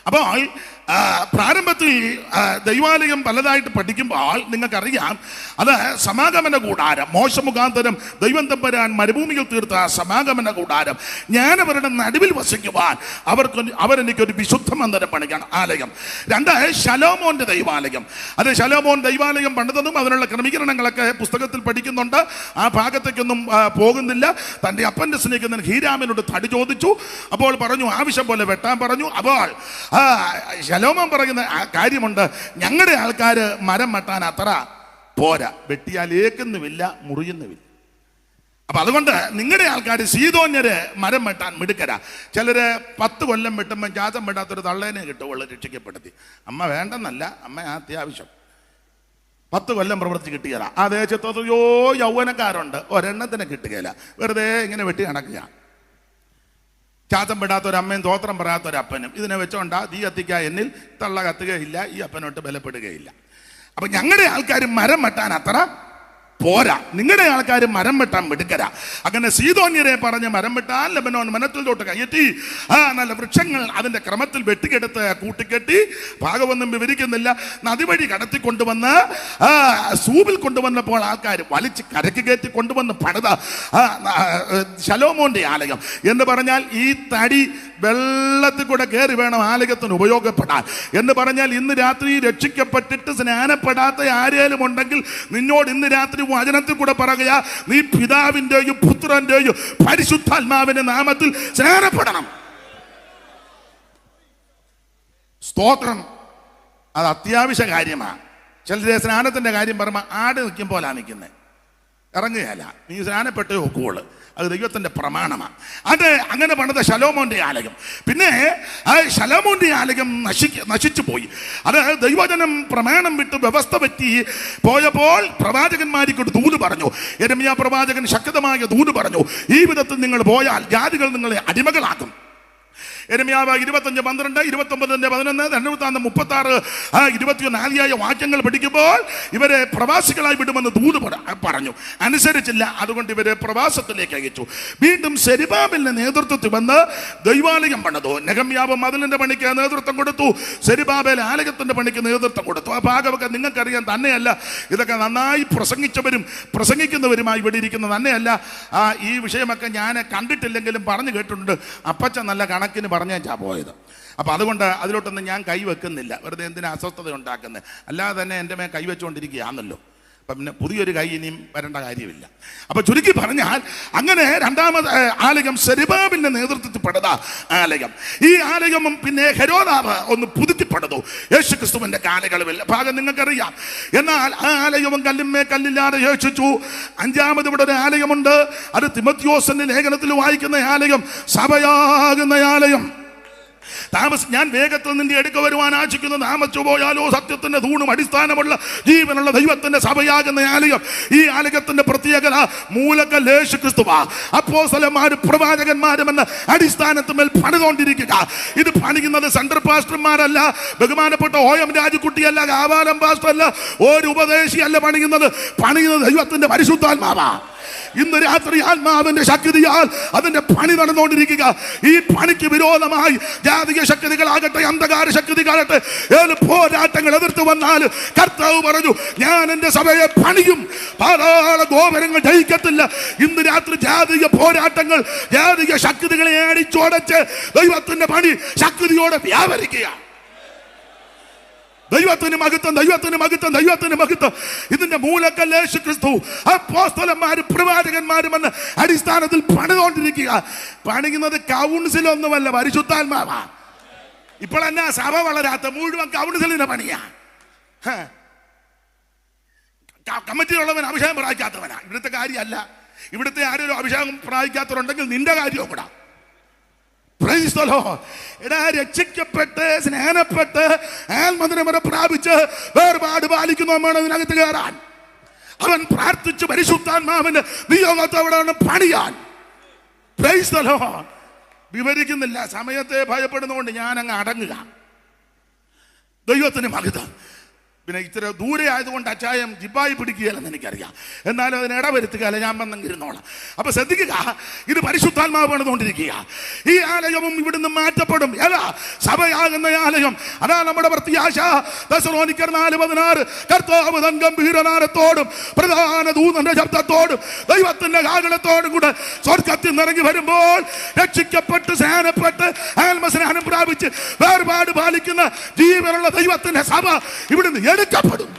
അപ്പോൾ പ്രാരംഭത്തിൽ ദൈവാലയം പലതായിട്ട് പഠിക്കുമ്പോൾ നിങ്ങൾക്കറിയാം, അത് സമാഗമന കൂടാരം. മോശ മുഖാന്തരം ദൈവം തമ്പുരാൻ മരുഭൂമിയിൽ തീർത്ത സമാഗമന കൂടാരം. ഞാൻ അവരുടെ നടുവിൽ വസിക്കുവാൻ അവരെനിക്കൊരു വിശുദ്ധ മന്ദിരം പണിക്കണം, ആലയം. രണ്ട്, ശലോമോന്റെ ദൈവാലയം. അത് ശലോമോൻ ദൈവാലയം പണിതതും അതിനുള്ള ക്രമീകരണങ്ങളൊക്കെ പുസ്തകത്തിൽ പഠിക്കുന്നുണ്ട്. ആ ഭാഗത്തേക്കൊന്നും പോകുന്നില്ല. തൻ്റെ അപ്പൻഡിസിനെ ഹീരാമിനോട് തടി ചോദിച്ചു. അപ്പോൾ പറഞ്ഞു ആവശ്യം പോലെ വെട്ടാൻ പറഞ്ഞു. അപ്പോൾ ശലോമോൻ പറയുന്ന കാര്യമുണ്ട്, ഞങ്ങളുടെ ആൾക്കാർ മരം വെട്ടാൻ അത്ര പോരാ, വെട്ടിയാൽ ഏക്കുന്നുമില്ല മുറിയുന്നുമില്ല. അപ്പൊ അതുകൊണ്ട് നിങ്ങളുടെ ആൾക്കാർ സീതോന്യര് മരം വെട്ടാൻ മിടുക്കരാ. ചിലര് 10 കൊല്ലം വെട്ടുമ്പോൾ ജാതം വെട്ടാത്തൊരു തള്ളേനെ കിട്ടുള്ളൂ രക്ഷിക്കപ്പെടുത്തി. അമ്മ വേണ്ടെന്നല്ല, അമ്മ അത്യാവശ്യം 10 കൊല്ലം പ്രവൃത്തി കിട്ടിയതാ. ആ ദേശത്തോ യൗവനക്കാരുണ്ട്, ഒരെണ്ണത്തിനെ കിട്ടുകയില്ല, വെറുതെ ഇങ്ങനെ വെട്ടി നടക്കുക. ചാത്തം പെടാത്തൊരമ്മയും തോത്രം പറയാത്തൊരപ്പനും ഇതിനെ വെച്ചോണ്ടാ തീ കത്തിക്കുക, എന്നിൽ തള്ള കത്തുകയില്ല, ഈ അപ്പനോട്ട് ബലപ്പെടുകയില്ല. അപ്പൊ ഞങ്ങളുടെ ആൾക്കാർ മരം വെട്ടാൻ അത്ര പോരാ, നിങ്ങളുടെ ആൾക്കാർ മരം വെട്ടാൻ മിടുക്കരാ. അങ്ങനെ സീതോന്യരെ പറഞ്ഞ് മരം വെട്ടാൻ ലെബനോൻ വനത്തിലോട്ട് കയറ്റി നല്ല വൃക്ഷങ്ങൾ അതിന്റെ ക്രമത്തിൽ വെട്ടിക്കെടുത്ത് കൂട്ടിക്കെട്ടി, ഭാഗമൊന്നും വിവരിക്കുന്നില്ല, നദി വഴി കടത്തിക്കൊണ്ടുവന്ന് സൂബിൽ കൊണ്ടുവന്നപ്പോൾ ആൾക്കാർ വലിച്ച് കരക്ക് കയറ്റി കൊണ്ടുവന്ന് പണിത ശലോമോന്റെ ആലയം എന്ന് പറഞ്ഞാൽ ഈ തടി വെള്ളത്തിൽ കൂടെ കയറി വേണം ആലയത്തിന് ഉപയോഗപ്പെടാൻ എന്ന് പറഞ്ഞാൽ, ഇന്ന് രാത്രി രക്ഷിക്കപ്പെട്ടിട്ട് സ്നാനപ്പെടാത്ത ആരേലും ഉണ്ടെങ്കിൽ നിന്നോട് ഇന്ന് രാത്രി വചനത്തിൽ കൂടെ പറയുക, നീ പിതാവിന്റെയും പുത്രന്റെയും പരിശുദ്ധാത്മാവിന്റെ നാമത്തിൽ സ്നാനപ്പെടണം. സ്തോത്രം. അത് അത്യാവശ്യ കാര്യമാണ്. ചിലരെ സ്നാനത്തിന്റെ കാര്യം പറയുമ്പോൾ ആട് നിൽക്കും പോലാ നിൽക്കുന്നത്, ഇറങ്ങുകയല്ല, നീ സ്നാനപ്പെട്ടേ ഒക്കുള്ളൂ. അത് ദൈവത്തിന്റെ പ്രമാണമാണ്. അത് അങ്ങനെ പണിത ശലോമോന്റെ ആലയം. പിന്നെ ആ ശലോമോന്റെ ആലയം നശിച്ചു പോയി. അത് ദൈവജനം പ്രമാണം വിട്ട് വ്യവസ്ഥ പറ്റി പോയപ്പോൾ പ്രവാചകന്മാർക്ക് ഒരു ദൂത് പറഞ്ഞു. യെരമ്യാ പ്രവാചകൻ ശക്തമായ ദൂത് പറഞ്ഞു, ഈ വിധത്തിൽ നിങ്ങൾ പോയാൽ ജാതികൾ നിങ്ങളെ അടിമകളാക്കും. യെരമ്യാവ് 25:12, 29:11, 36, 21 ആദിയായ വാക്യങ്ങൾ പഠിക്കുമ്പോൾ ഇവരെ പ്രവാസികളായി വിടുമെന്ന് ദൂത് പറഞ്ഞു. അനുസരിച്ചില്ല, അതുകൊണ്ട് ഇവരെ പ്രവാസത്തിലേക്ക് അയച്ചു. വീണ്ടും സെരുബാബേലിന്റെ നേതൃത്വത്തിൽ വന്ന് ദൈവാലയം പണിതു. നെഹമ്യാവ് മതിലിന്റെ പണിക്ക് നേതൃത്വം കൊടുത്തു, സെരുബാബേൽ ആലയത്തിന്റെ പണിക്ക് നേതൃത്വം കൊടുത്തു. ആ ഭാഗമൊക്കെ നിങ്ങൾക്കറിയാൻ തന്നെയല്ല, ഇതൊക്കെ നന്നായി പ്രസംഗിച്ചവരും പ്രസംഗിക്കുന്നവരുമായി ഇവിടെ ഇരിക്കുന്നത് തന്നെയല്ല. ഈ വിഷയമൊക്കെ ഞാൻ കണ്ടിട്ടില്ലെങ്കിലും പറഞ്ഞു കേട്ടിട്ടുണ്ട്. അപ്പച്ച നല്ല കണക്കിന് പറഞ്ഞാ പോയത്. അപ്പൊ അതുകൊണ്ട് അതിലോട്ടൊന്നും ഞാൻ കൈവെക്കുന്നില്ല, വെറുതെ എന്തിനാ അസ്വസ്ഥത ഉണ്ടാക്കുന്നത്. അല്ലാതെ തന്നെ എൻ്റെ മേൽ കൈവച്ചുകൊണ്ടിരിക്കുകയാണല്ലോ. അപ്പം പിന്നെ പുതിയൊരു കൈ ഇനിയും വരേണ്ട കാര്യമില്ല. അപ്പൊ ചുരുക്കി പറഞ്ഞാൽ അങ്ങനെ രണ്ടാമത് ആലയം സെരുബാബേലിന്റെ നേതൃത്വത്തിൽ പണിത ആലയം. ഈ ആലയവും പിന്നെ ഹെരോദാവ് ഒന്ന് പുതുക്കി പണിതു യേശു ക്രിസ്തുവിന്റെ കാലയളവിൽ. ഭാഗം നിങ്ങൾക്കറിയാം. എന്നാൽ ആ ആലയവും കല്ലിന്മേ കല്ലില്ലാതെ യേശിച്ചു. 5ാമത് ഇവിടെ ഒരു ആലയമുണ്ട്. അത് തിമോഥെയോസിന്റെ ലേഖനത്തിൽ വായിക്കുന്ന ആലയം, സഭയാകുന്ന ആലയം. ഞാൻ വേഗത്തിൽ നിന്റെ അടുക്ക വരുവാൻ ആശിക്കുന്നു, താമസിച്ചു പോയാലോ സത്യത്തിന്റെ തൂണും അടിസ്ഥാനമുള്ള ജീവനുള്ള ദൈവത്തിന്റെ സഭയാകുന്ന ആലയം. ഈ ആലയത്തിന്റെ പ്രത്യേകത മൂലക്കല്ല് യേശു ക്രിസ്തുവാ. അപ്പോസ്തലന്മാരും പ്രവാചകന്മാരും എന്ന അടിസ്ഥാനത്തിന്മേൽ പണിതുകൊണ്ടിരിക്കുക. ഇത് പണിയുന്നത് സെൻട്രൽ പാസ്റ്റർമാരല്ല, ബഹുമാനപ്പെട്ട OM രാജുക്കുട്ടിയല്ല, കാവാലം പാസ്റ്റർ അല്ല, ഒരു ഉപദേശിയല്ല പണിയുന്നത് ദൈവത്തിന്റെ പരിശുദ്ധാത്മാവാ. ഇന്ന് രാത്രി ആത്മാവിന്റെ ശക്തിയാൽ അതിന്റെ പണി നടന്നുകൊണ്ടിരിക്കുക. ഈ പണിക്ക് വിരോധമായി ജാതീയ ശക്തികളാകട്ടെ, അന്ധകാര ശക്തികളാകട്ടെ, ഏത് പോരാട്ടങ്ങൾ എതിർത്ത് വന്നാൽ കർത്താവ് പറഞ്ഞു, ഞാൻ എന്റെ സഭയെ പണിയും, പാതാള ഗോപുരങ്ങൾ ജയിക്കത്തില്ല. ഇന്ന് രാത്രി ജാതീയ പോരാട്ടങ്ങൾ, ജാതീയ ശക്തികളെ അടിച്ചോടച്ച് ദൈവത്തിന്റെ പണി ശക്തിയോടെ വ്യാപരിക്കുക. ദൈവത്തിന് മഹത്വം, ദൈവത്തിന് മഹത്വം, ദൈവത്തിന് മഹത്വം. ഇതിന്റെ മൂലക്കല്ല് യേശു ക്രിസ്തു. അപ്പോസ്തലന്മാരും പ്രവാചകന്മാരും എന്ന അടിസ്ഥാനത്തിൽ പണിതുകൊണ്ടിരിക്കുക. പണിയുന്നത് കൗൺസിലൊന്നുമല്ല, പരിശുദ്ധാത്മാവാ. ഇപ്പോഴെന്നാ സഭ വളരാത്ത മുഴുവൻ കൗൺസിലിന്റെ പണിയാ. കമ്മിറ്റിയിലുള്ളവൻ അഭിഷേകം പ്രാപിക്കാത്തവനാ. ഇവിടുത്തെ കാര്യമല്ല. ഇവിടുത്തെ ആരും അഭിഷേകം പ്രാപിക്കാത്തവരുണ്ടെങ്കിൽ നിന്റെ കാര്യവും കൂടാ. രക്ഷിക്കപ്പെട്ട് സ്നാനപ്പെട്ട് ആത്മനിർമ്മലം പ്രാപിച്ച് വേർപാട് പാലിക്കുന്നവനാണ് അതിനകത്ത് കയറാൻ. അവൻ പ്രാർത്ഥിച്ച് പരിശുദ്ധാത്മാവിന്റെ നിയോഗത്തോടെ പണിയാൻ. Price the Lord. വിവരിക്കുന്നില്ല, സമയത്തെ ഭയപ്പെടുന്നതുകൊണ്ട് ഞാൻ അങ്ങ് അടങ്ങുക. ദൈവത്തിന് മഹത്വം. പിന്നെ ഇത്ര ദൂരെ ആയതുകൊണ്ട് അച്ചായം ജിബായി പിടിക്കുകയല്ലെന്ന് എനിക്കറിയാം. എന്നാലും അതിന് ഇടവരുത്തുകയല്ല, ഞാൻ വന്നെങ്കിരുന്നോളാം. അപ്പൊ ശ്രദ്ധിക്കുക, ഇത് പരിശുദ്ധാത്മാവ് പണിതുകൊണ്ടിരിക്കുക. ഈ ആലയവും ഇവിടുന്ന് മാറ്റപ്പെടും. ഏതാ? സഭയാകുന്ന ആലയം. അതാ നമ്മുടെ പ്രത്യാശ. തെസ്സലോനിക്കർ 4:16 കർത്താവ് തൻ ഗംഭീരനാദത്തോടും പ്രധാന ദൂതന്റെ ശബ്ദത്തോടും ദൈവത്തിന്റെ കാഹളത്തോടും കൂടെ സ്വർഗ്ഗത്തിൽ നിറങ്ങി വരുമ്പോൾ രക്ഷിക്കപ്പെട്ട് സ്നാനപ്പെട്ട് ആത്മസ്നാനം പ്രാപിച്ച് വേർപാട് പാലിക്കുന്ന ജീവനുള്ള ദൈവത്തിന്റെ സഭ ഇവിടുന്ന് എടുക്കപ്പെടും.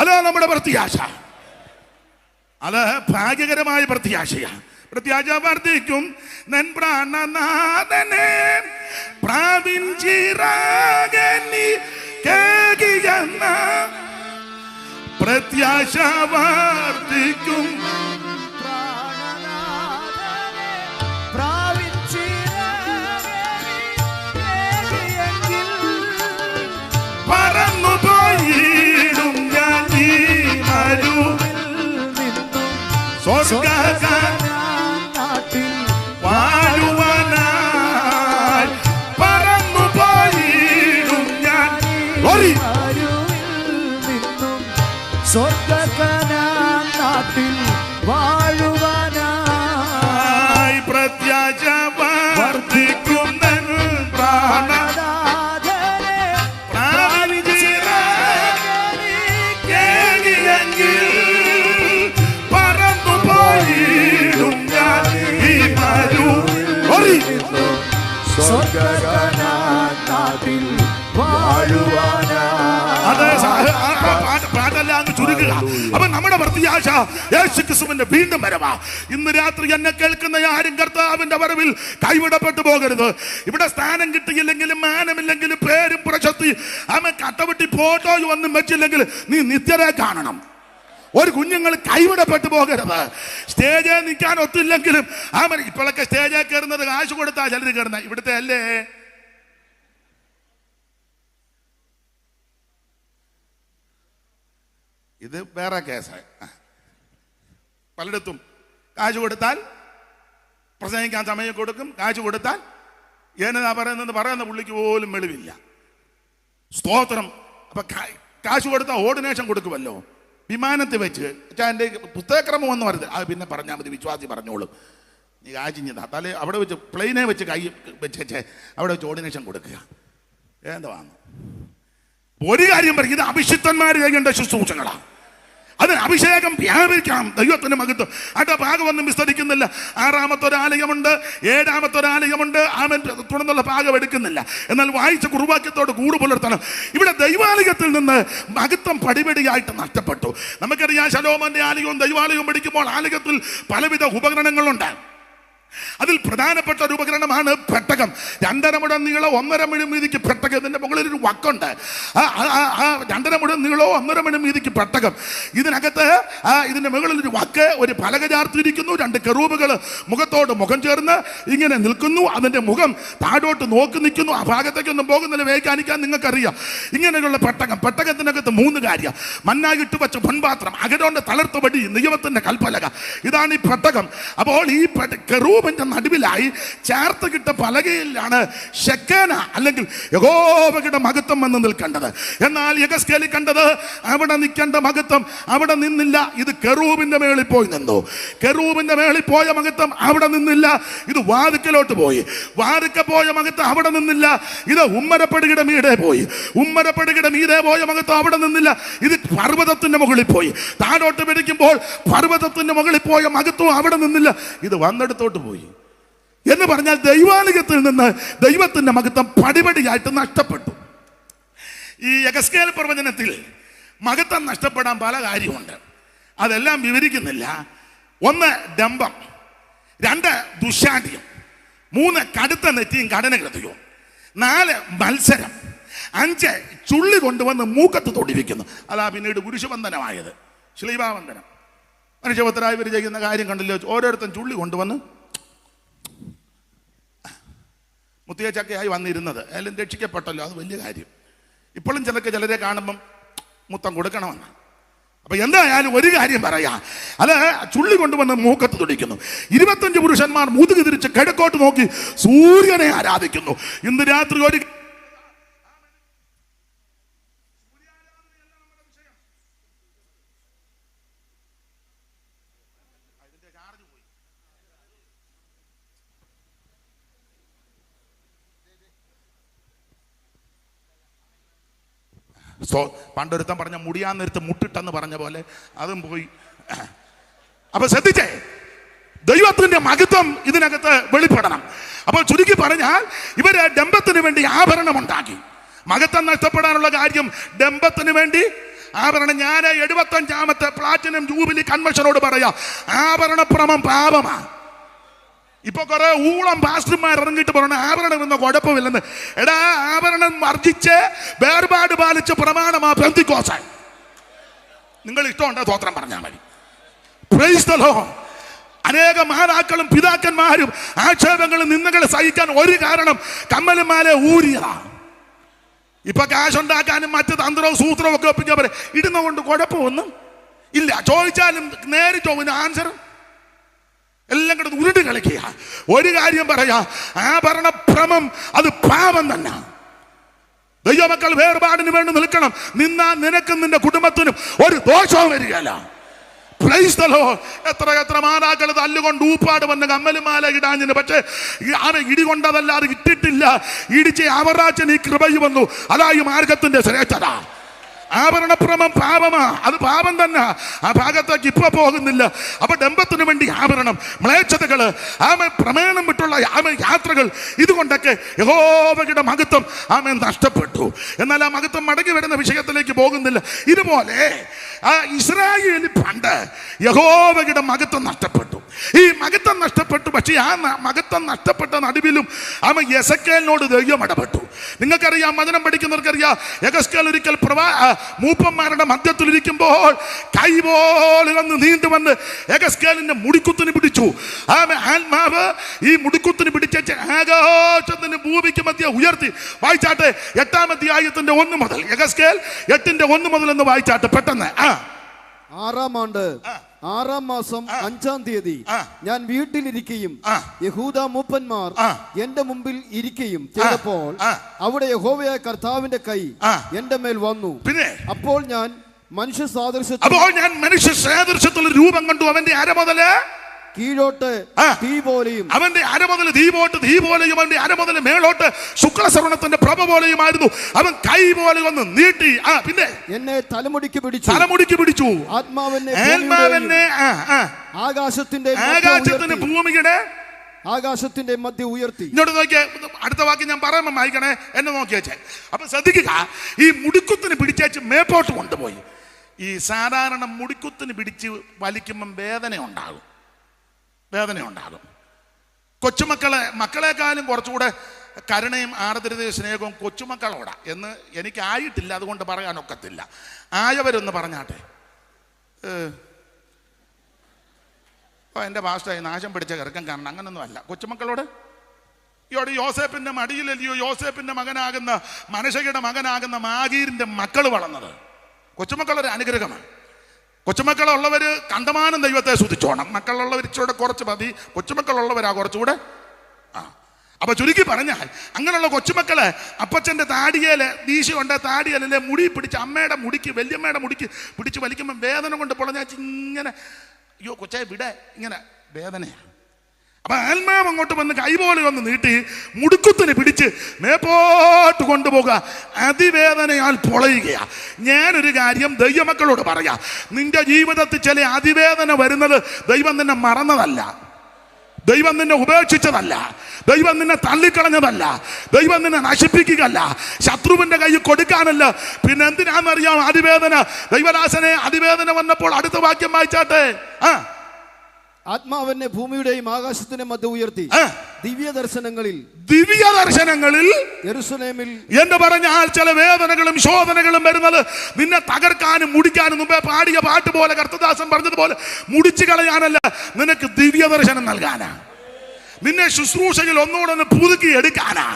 അതാണ് നമ്മുടെ പ്രത്യാശ. അത് ഭാഗ്യകരമായ പ്രത്യാശയാണ്. പ്രത്യാശ വർദ്ധിക്കും. നൻ പ്രാണനാഥനെ പ്രാപിഞ്ചിറാകനി കേകിയെന്ന പ്രത്യാശ വർദ്ധിക്കും. പറന്നു പോയിടും ഞാൻ ഈ മരുവിൽ സ്വർഗ്ഗനാട്ടിൽ വാഴുവാനായി. പറന്നു പോയിടും ഞാൻ സ്വർഗ്ഗനാട്ടിൽ വാഴുവാനായി. പ്രത്യാശ വർദ്ധിക്കും. അപ്പൊ നമ്മുടെ പ്രത്യാശ യേശുക്രിസ്തുവിന്റെ വീണ്ടും വരവാ. ഇന്ന് രാത്രി എന്നെ കേൾക്കുന്ന ആരും കർത്താവിന്റെ വരവിൽ കൈവിടപ്പെട്ടു പോകരുത്. ഇവിടെ സ്ഥാനം കിട്ടിയില്ലെങ്കിലും മാനമില്ലെങ്കിലും പേരും പ്രശസ്തി അവൻ കട്ടവെട്ടി ഫോട്ടോയും ഒന്നും വെച്ചില്ലെങ്കിൽ നീ നിത്യരെ കാണണം. ഒരു കുഞ്ഞുങ്ങൾ കൈവിടപ്പെട്ടു പോകരുത്. സ്റ്റേജിൽ നിൽക്കാൻ ഒത്തില്ലെങ്കിലും അവൻ ഇപ്പോഴൊക്കെ സ്റ്റേജിൽ കയറുന്നത് കാശ് കൊടുത്താ ചിലർ കയറുന്ന. ഇവിടുത്തെ അല്ലേ ഇത് വേറെ കേസാണ്. പലയിടത്തും കാശ് കൊടുത്താൽ പ്രസംഗിക്കാൻ സമയം കൊടുക്കും. കാശ് കൊടുത്താൽ എന്നതാ പറയുന്ന പുള്ളിക്ക് പോലും വെളിവില്ല. സ്തോത്രം. അപ്പൊ കാശ് കൊടുത്താൽ ഓർഡിനേഷൻ കൊടുക്കുമല്ലോ. വിമാനത്തിൽ വെച്ച് എൻ്റെ പുസ്തകക്രമം എന്ന് പറയുന്നത് അത് പിന്നെ പറഞ്ഞാൽ മതി, വിശ്വാസി പറഞ്ഞോളും. നീ കാശിഞ്ഞതാ തലേ അവിടെ വെച്ച് പ്ലെയിനെ വെച്ച് കൈ വെച്ച് അവിടെ വെച്ച് ഓർഡിനേഷൻ കൊടുക്കുക. എന്തുവാന്ന് ഒരു കാര്യം പറയും, ഇത് അഭിഷിക്തന്മാർ ചെയ്യേണ്ട ശുശ്രൂഷകളാണ്. അതിന് അഭിഷേകം വ്യാപരിക്കണം. ദൈവത്തിന്റെ മഹത്വം അട്ട ഭാഗമൊന്നും വിസ്തരിക്കുന്നില്ല. 6-ാമത്തെ ഒരാലയമുണ്ട്, 7-ാമത്തെ ഒരാലയമുണ്ട്. ആമൻ തുടർന്നുള്ള ഭാഗം എടുക്കുന്നില്ല. എന്നാൽ വായിച്ച കുറുവാക്യത്തോട് കൂട് പുലർത്തണം. ഇവിടെ ദൈവാലയത്തിൽ നിന്ന് മഹത്വം പടിപടിയായിട്ട് നഷ്ടപ്പെട്ടു. നമുക്കറിയാം, ശലോമോന്റെ ആലയവും ദൈവാലയവും പഠിക്കുമ്പോൾ ആലയത്തിൽ പലവിധ ഉപകരണങ്ങളുണ്ട്. അതിൽ പ്രധാനപ്പെട്ട ഒരു ഉപകരണമാണ് പെട്ടകം. 2.5 മുഴം നീളം 1.5 മുഴം വീതിക്ക് പെട്ടകം. ഇതിന്റെ മുകളിൽ ഒരു വക്കുണ്ട്. 2.5 മുഴം നീളവും 1.5 മുഴം വീതിക്ക് പെട്ടകം. ഇതിനകത്ത് ഇതിന്റെ മുകളിൽ ഒരു വക്ക്, ഒരു പലക ചാർത്തിയിരിക്കുന്നു. 2 കെറൂബുകൾ മുഖത്തോട് മുഖം ചേർന്ന് ഇങ്ങനെ നിൽക്കുന്നു. അതിന്റെ മുഖം താഴോട്ട് നോക്കി നിൽക്കുന്നു. ആ ഭാഗത്തേക്കൊന്നും പോകുന്നില്ല, വ്യാഖ്യാനിക്കാൻ നിങ്ങൾക്കറിയാം. ഇങ്ങനെയുള്ള പെട്ടകം. പെട്ടകത്തിനകത്ത് 3 കാര്യം: മന്നായിട്ട് വെച്ച പൊൻപാത്രം, അകരോന്റെ തളർത്തുപടി, നിയമത്തിന്റെ കൽപ്പലക. ഇതാണ് ഈ പെട്ടകം. അപ്പോൾ ഈ കെറൂബിന്റെ നടുവിലായി ചേർത്ത് കിട്ട പലകയിലാണ് ശെക്കേന അല്ലെങ്കിൽ യഹോവയുടെ മഹത്വം വന്ന് നിൽക്കേണ്ടത്. എന്നാൽ യെഹെസ്കേൽ കണ്ടത് അവിടെ നിൽക്കേണ്ട മഹത്വം അവിടെ നിന്നില്ല. ഇത് കെറൂബിന്റെ മേളിൽ പോയി നിന്നു. കെറൂബിന്റെ മേളിൽ പോയ മഹത്വം അവിടെ നിന്നില്ല. ഇത് വാതിക്കലോട്ട് പോയി. വാതിക്ക പോയ മഹത്വം അവിടെ നിന്നില്ല. ഇത് ഉമ്മരപ്പടിയുടെ മീതെ പോയി. ഉമ്മരപ്പടിയുടെ മീതെ പോയ മഹത്വം അവിടെ നിന്നില്ല. ഇത് പർവ്വതത്തിന്റെ മുകളിൽ പോയി. താഴോട്ട് പിടിക്കുമ്പോൾ പർവ്വതത്തിന്റെ മുകളിൽ പോയ മഹത്വം അവിടെ നിന്നില്ല. ഇത് വന്നെടുത്തോട്ട് പോയി. എന്ന് പറഞ്ഞാൽ ദൈവാലയത്തിൽ നിന്ന് ദൈവത്തിന്റെ മഹത്വം പടിപടിയായിട്ട് നഷ്ടപ്പെട്ടു. ഈ യെഹെസ്കേൽ പ്രവചനത്തിൽ മഹത്വം നഷ്ടപ്പെടാൻ പല കാര്യമുണ്ട്. അതെല്ലാം വിവരിക്കുന്നില്ല. 1 ഡംഭം, 2 ദുശാഠ്യം, 3 കടുത്ത നെറ്റിയും കഠിനഹൃദയവും, 4 മത്സരം, 5 ചുള്ളി കൊണ്ടുവന്ന് മൂക്കത്ത് തൊടിവിക്കുന്നു. അതാ പിന്നീട് കുരിശുബന്ധനമായത്, ശ്ലീബാബന്ധനം. മനുഷ്യപുത്രരായി ഇവർ ചെയ്യുന്ന കാര്യം കണ്ടില്ലോ. ഓരോരുത്തരും ചുള്ളി കൊണ്ടുവന്ന് മുത്തിയ ചക്കയായി വന്നിരുന്നത്. എല്ലാം രക്ഷിക്കപ്പെട്ടല്ലോ, അത് വലിയ കാര്യം. ഇപ്പോഴും ചിലരെ കാണുമ്പം മുത്തം കൊടുക്കണമെന്നാണ്. അപ്പൊ എന്തായാലും ഒരു കാര്യം പറയാ, അത് ചുള്ളി കൊണ്ടുവന്ന് മൂക്കത്ത് തുടിക്കുന്നു. 25 പുരുഷന്മാർ മുതുകു തിരിച്ച് കിഴക്കോട്ട് നോക്കി സൂര്യനെ ആരാധിക്കുന്നു. ഇന്ന് രാത്രി ഒരു പണ്ടൊരുത്തം പറഞ്ഞ മുടിയാന്നേരത്ത് മുട്ടിട്ടെന്ന് പറഞ്ഞ പോലെ അതും പോയി. അപ്പൊ ശ്രദ്ധിച്ചേ, ദൈവത്തിന്റെ മഹത്വം ഇതിനകത്ത് വെളിപ്പെടണം. അപ്പോൾ ചുരുക്കി പറഞ്ഞാൽ ഇവര് ഡംബത്തിന് വേണ്ടി ആഭരണം ഉണ്ടാക്കി. മഹത്വം നഷ്ടപ്പെടാനുള്ള കാര്യം ഡംബത്തിന് വേണ്ടി ആഭരണം. ഞാൻ 75ാമത്തെ പ്ലാറ്റിനം ജൂബിലി കൺവെൻഷനോട് പറയാം, ആഭരണഭ്രമം പാപമാണ്. ഇപ്പൊ കുറെ ഊളം പാസ്റ്റർമാർ ഇറങ്ങിയിട്ട് പറഞ്ഞു ആഭരണം എന്ന കുഴപ്പമില്ലെന്ന്. എടാ, ആഭരണം വർജിച്ച് വേർപാട് പാലിച്ച് പ്രമാണമാ പെന്തിക്കോസ്ത്. നിങ്ങൾ ഇഷ്ടമുണ്ടോ സ്തോത്രം പറഞ്ഞാൽ മതി. Price the Lord. അനേക മാതാക്കളും പിതാക്കന്മാരും ആക്ഷേപങ്ങളും നിന്ദകളെ സഹിക്കാൻ ഒരു കാരണം കമ്മലുമാലെ ഊരിയതാ. ഇപ്പൊ കാശുണ്ടാക്കാനും മറ്റ് തന്ത്രവും സൂത്രവും ഒക്കെ ഒപ്പിക്കാൻ പറയും. ഇടുന്നതുകൊണ്ട് കുഴപ്പമൊന്നും ഇല്ല. ചോദിച്ചാലും നേരിട്ട് പോകുന്ന ആൻസറും എല്ലാം കൂടെ ഉരുണ്ട് കളിക്കുക. ഒരു കാര്യം പറയാ, ആഭരണഭ്രമം അത് പാപം തന്നെ. ദൈവമക്കൾ വേർപാടിന് വേണ്ടി നിൽക്കണം. നിന്നാ നിനക്കും നിന്റെ കുടുംബത്തിനും ഒരു ദോഷവും വരികയല്ല. Price the Lord. എത്ര മാതാക്കൾ തല്ലുകൊണ്ട് ഊപ്പാട് വന്ന് കമ്മലുമാല ഇടാഞ്ഞിന്. പക്ഷേ ഇടി കൊണ്ടതല്ലാതെ ഇട്ടിട്ടില്ല. ഇടിച്ച് അവറാച്ചൻ ഈ കൃപയിൽ വന്നു. അതാ ഈ മാർഗത്തിന്റെ ശ്രേഷ്ഠത. ആഭരണഭ്രമം പാപമാ, അത് പാപം തന്നെ. ആ ഭാഗത്തേക്ക് ഇപ്പൊ പോകുന്നില്ല. അപ്പൊ ഡംബത്തിന് വേണ്ടി ആഭരണം, മ്ലേച്ഛതകള്, പ്രമേണം വിട്ടുള്ള യാത്രകൾ, ഇതുകൊണ്ടൊക്കെ യഹോവയുടെ മഹത്വം നഷ്ടപ്പെട്ടു. എന്നാൽ ആ മഹത്വം മടങ്ങി വരുന്ന വിഷയത്തിലേക്ക് പോകുന്നില്ല. ഇതുപോലെ ഇസ്രായേൽ പണ്ട് യഹോവയുടെ മഹത്വം നഷ്ടപ്പെട്ടു. ഈ മഹത്വം നഷ്ടപ്പെട്ടു. പക്ഷേ ആ മഹത്വം നഷ്ടപ്പെട്ട നടുവിലും യെസക്കേലിനോട് ദൈവം ഇടപെട്ടു. നിങ്ങൾക്കറിയാം, വചനം പഠിക്കുന്നവർക്കറിയാം, യെഹെസ്കേൽ ഒരിക്കൽ മൂപ്പന്മാരുടെ മധ്യത്തിലിരിക്കുമ്പോൾ കൈ പോലെ വന്ന് നീണ്ടു വന്ന് യെഹെസ്കേലിന്റെ മുടിക്കുത്തിന് പിടിച്ചു. ആത്മാവ് ഈ മുടിക്കുത്തിന് പിടിച്ച് ആകാശത്തിന് ഭൂമിക്ക് മധ്യ ഉയർത്തി. വായിച്ചാട്ടെ 8-ാം അധ്യായത്തിന്റെ 1 മുതൽ. യെഹെസ്കേൽ 8-ന്റെ 1 മുതൽ എന്ന് വായിച്ചാട്ടെ പെട്ടെന്ന്. 6-ാം ആണ്ട് 6-ാം മാസം 5-ാം തീയതി ഞാൻ വീട്ടിലിരിക്കുകയും യഹൂദ മൂപ്പന്മാർ എന്റെ മുമ്പിൽ ഇരിക്കുകയും ചെയ്തപ്പോൾ അവിടെ യഹോവയായ കർത്താവിന്റെ കൈ എന്റെ മേൽ വന്നു. അപ്പോൾ ഞാൻ മനുഷ്യ സാദൃശ്യത്തിൽ രൂപം കണ്ടു. അവന്റെ അര മുതല് കീഴോട്ട് തീ പോലെയും, അവന്റെ അര മുതൽ തീ പോലെയും, അവന്റെ അര മുതൽ മേളോട്ട് ശുക്ലശ്രവണത്തിന്റെ പ്രഭ പോലെയുമായിരുന്നു. അവൻ കൈ പോലെ വന്ന് നീട്ടി. പിന്നെ എന്നെ തലമുടിക്ക് പിടിച്ചു. ആത്മാവെന്നെ ആകാശത്തിന്റെ ഭൂമിയുടെ ആകാശത്തിന്റെ മധ്യ ഉയർത്തി. ഇങ്ങോട്ട് നോക്കിയേ, അടുത്ത വാക്ക് ഞാൻ പറയുമ്പോൾ വായിക്കണേ, എന്നെ നോക്കി വെച്ചേ. അപ്പൊ ശ്രദ്ധിക്കുക, ഈ മുടിക്കുത്തിന് പിടിച്ചേച്ച് മേപ്പോട്ട് കൊണ്ടുപോയി. ഈ സാധാരണ മുടിക്കുത്തിന് പിടിച്ച് വലിക്കുമ്പം വേദന ഉണ്ടാകും. മക്കളെക്കാളും കുറച്ചുകൂടെ കരുണയും ആർദ്രതയും സ്നേഹവും കൊച്ചുമക്കളോടാ എന്ന് എനിക്കായിട്ടില്ല, അതുകൊണ്ട് പറയാനൊക്കത്തില്ല. ആയവരൊന്ന് പറഞ്ഞാട്ടെ. എൻ്റെ പാസ്റ്ററായി നാശം പിടിച്ച കിറക്കം കാരണം അങ്ങനൊന്നും അല്ല. കൊച്ചുമക്കളോട് ഇവിടെ യോസേപ്പിന്റെ മടിയിലല്ലയോ യോസേപ്പിന്റെ മകനാകുന്ന മനശയുടെ മകനാകുന്ന മാഗീരിന്റെ മക്കൾ വളർന്നത്. കൊച്ചുമക്കളൊരു അനുഗ്രഹമാണ്. കൊച്ചുമക്കളുള്ളവർ കണ്ടമാനം ദൈവത്തെ സ്തുതിച്ചോണം. മക്കളുള്ളവർ ഇച്ചിരൂടെ കുറച്ച് മതി. കൊച്ചുമക്കളുള്ളവരാ കുറച്ചുകൂടെ. അപ്പൊ ചുരുക്കി പറഞ്ഞാൽ അങ്ങനെയുള്ള കൊച്ചുമക്കള് അപ്പച്ചന്റെ താടിയേല് വീശി കൊണ്ട് താടിയല്ലേ മുടി പിടിച്ച് അമ്മയുടെ മുടിക്ക് വല്യമ്മയുടെ മുടിക്ക് പിടിച്ച് വലിക്കുമ്പോൾ വേദന കൊണ്ട് പൊളഞ്ഞാച്ച് ഇങ്ങനെ, അയ്യോ കൊച്ചേ വിടെ, ഇങ്ങനെ വേദനയാണ്. അപ്പൊ ആത്മാവ് അങ്ങോട്ട് വന്ന് കൈപോലെ വന്ന് നീട്ടി മുടുക്കുത്തിന് പിടിച്ച് മേപ്പോട്ട് കൊണ്ടുപോകുക. അതിവേദനയാൽ പൊളയുകയാ. ഞാനൊരു കാര്യം ദൈവമക്കളോട് പറയാം, നിന്റെ ജീവിതത്തിൽ ചില അതിവേദന വരുന്നത് ദൈവം നിന്നെ മറന്നതല്ല, ദൈവം നിന്നെ ഉപേക്ഷിച്ചതല്ല, ദൈവം നിന്നെ തള്ളിക്കളഞ്ഞതല്ല, ദൈവം നിന്നെ നശിപ്പിക്കുകയല്ല, ശത്രുവിന്റെ കയ്യിൽ കൊടുക്കാനല്ല. പിന്നെ എന്തിനാണെന്നറിയാം അതിവേദന? ദൈവദാസനെ അതിവേദന വന്നപ്പോൾ അടുത്ത വാക്യം വായിച്ചാട്ടെ. ആത്മാവെന്നെ ഭൂമിയുടെയും ആകാശത്തിന്റെ മധ്യ ഉയർത്തി. ദിവ്യ ദർശനങ്ങളിൽ യെരൂശലേമിൽ എന്ന് പറഞ്ഞാൽ ചില വേദനകളും ശോധനകളും വരുന്നത് നിന്നെ തകർക്കാനും മുടിക്കാനും, മുമ്പേ പാടിയ പാട്ട് പോലെ കർത്തദാസൻ പറഞ്ഞതുപോലെ മുടിച്ചു കളയാനല്ല, നിനക്ക് ദിവ്യ ദർശനം നൽകാനാ. നിന്നെ ശുശ്രൂഷയിൽ ഒന്നുകൂടെ പുതുക്കി എടുക്കാനാ.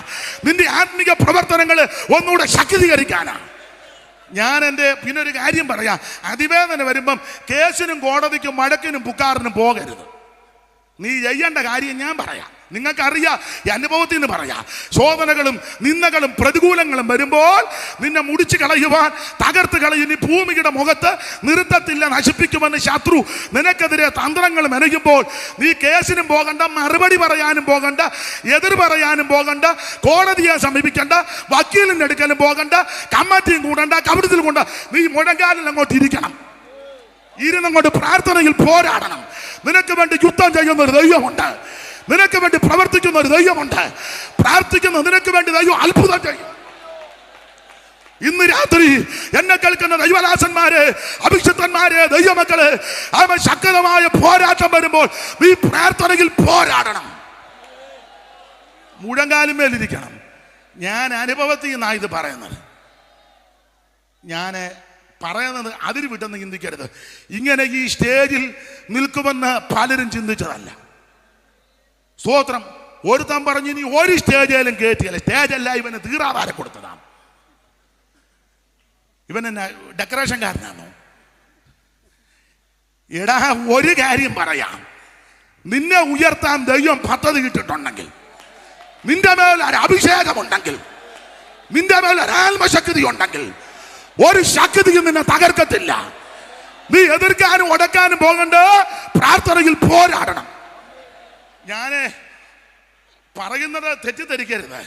നിന്റെ ആത്മിക പ്രവർത്തനങ്ങൾ ഒന്നുകൂടെ ശക്തീകരിക്കാനാ. ഞാൻ പിന്നെ ഒരു കാര്യം പറയാം, അതിവേദന വരുമ്പം കേസിനും കോടതിക്കും വഴക്കിനും പുക്കാറിനും പോകരുത്. നീ ചെയ്യേണ്ട കാര്യം ഞാൻ പറയാം. നിങ്ങൾക്കറിയാം, ഈ അനുഭവത്തിൽ നിന്ന് പറയാം. ശോധനകളും നിന്ദകളും പ്രതികൂലങ്ങളും വരുമ്പോൾ നിന്നെ മുടിച്ചു കളയുവാൻ, തകർത്ത് കളയും. ഈ ഭൂമിയുടെ മുഖത്ത് നിർത്തത്തില്ല, നശിപ്പിക്കുമെന്ന് ശത്രു നിനക്കെതിരെ തന്ത്രങ്ങൾ മെനയുമ്പോൾ നീ കേസിനും പോകണ്ട, മറുപടി പറയാനും പോകണ്ട, എതിർ പറയാനും പോകണ്ട, കോടതിയെ സമീപിക്കണ്ട, വക്കീലിന്റെ അടുക്കലും പോകണ്ട, കമ്മിറ്റിയും കൂടണ്ട, കവിടത്തിൽ കൊണ്ട നീ മുഴങ്കാലിൽ അങ്ങോട്ട് ഇരിക്കണം. ഇരുന്നങ്ങോട്ട് പ്രാർത്ഥനയിൽ പോരാടണം. നിനക്ക് വേണ്ടി യുദ്ധം ചെയ്യുന്ന ഒരു ദൈവമുണ്ട്, നിനക്ക് വേണ്ടി പ്രവർത്തിക്കുന്ന ഒരു ദൈവമുണ്ട്. പ്രാർത്ഥിക്കുന്ന നിനക്ക് വേണ്ടി ദൈവം അത്ഭുതം ചെയ്യും. ഇന്ന് രാത്രി എന്നെ കേൾക്കുന്ന ദൈവദാസന്മാരെ, അഭിഷിക്തന്മാരെ, ദൈവമക്കളെ, അവൻ ശക്തമായ പോരാട്ടം വരുമ്പോൾ നീ പ്രാർത്ഥനയിൽ പോരാടണം, മുഴങ്കാലുമേലിരിക്കണം. ഞാൻ അനുഭവത്തിൽ നിന്നാണ് ഇത് പറയുന്നത്. ഞാൻ പറയുന്നത് അതിന് വിട്ടെന്ന് ചിന്തിക്കരുത്. ഇങ്ങനെ ഈ സ്റ്റേജിൽ നിൽക്കുമെന്ന് പലരും ചിന്തിച്ചതല്ല. സ്തോത്രം. ഒരുത്തൻ പറഞ്ഞു ഇനി ഒരു സ്റ്റേജിലും കയറ്റിയല്ല. സ്റ്റേജല്ല, ഇവന് തീറാധാരം കൊടുത്തതാണ്. ഇവൻ എന്നാ ഡെക്കറേഷൻകാരനാണോ? എടാ, ഒരു കാര്യം പറയാം, നിന്നെ ഉയർത്താൻ ദൈവം പദ്ധതി ഇട്ടിട്ടുണ്ടെങ്കിൽ, നിന്റെ മേൽ ഒരു അഭിഷേകമുണ്ടെങ്കിൽ, നിന്റെ മേൽ ഒരു ആത്മശക്തി ഉണ്ടെങ്കിൽ, ഒരു ശക്തിയും നിന്നെ തകർക്കത്തില്ല. നീ എതിർക്കാനും ഉടക്കാനും പോകണ്ട, പ്രാർത്ഥനയിൽ പോരാടണം. ഞാന് പറയുന്നത് തെറ്റിദ്ധരിക്കരുത്.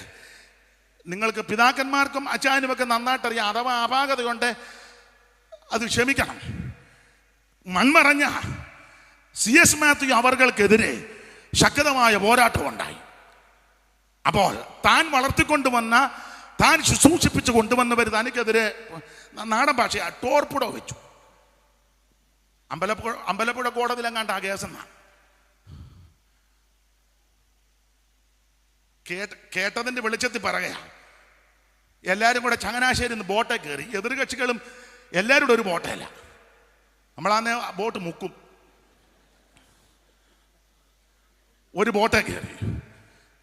നിങ്ങൾക്ക് പിതാക്കന്മാർക്കും അച്ചാനുമൊക്കെ നന്നായിട്ടറിയാം. അഥവാ അപാകത കൊണ്ട് അത് ക്ഷമിക്കണം. മൺമറഞ്ഞ CS മാത്യു അവർക്കെതിരെ ശക്തമായ പോരാട്ടം ഉണ്ടായി. അപ്പോൾ താൻ വളർത്തിക്കൊണ്ടുവന്ന, താൻ ശുശ്രൂഷിപ്പിച്ച് കൊണ്ടുവന്നവർ തനിക്കെതിരെ നാടൻ ഭാഷ ടോർപ്പിട വെച്ചു. അമ്പലപ്പുഴ കോടതിയിലെങ്ങാണ്ട് ആ കേസെന്നാണ് കേട്ടതിന്റെ വെളിച്ചത്തിൽ പറയുക. എല്ലാവരും കൂടെ ചങ്ങനാശ്ശേരി ബോട്ടെ കയറി. എതിർകക്ഷികളും എല്ലാവരും ഒരു ബോട്ടല്ല. നമ്മളാന്ന് ബോട്ട് മുക്കും. ഒരു ബോട്ടെ കയറി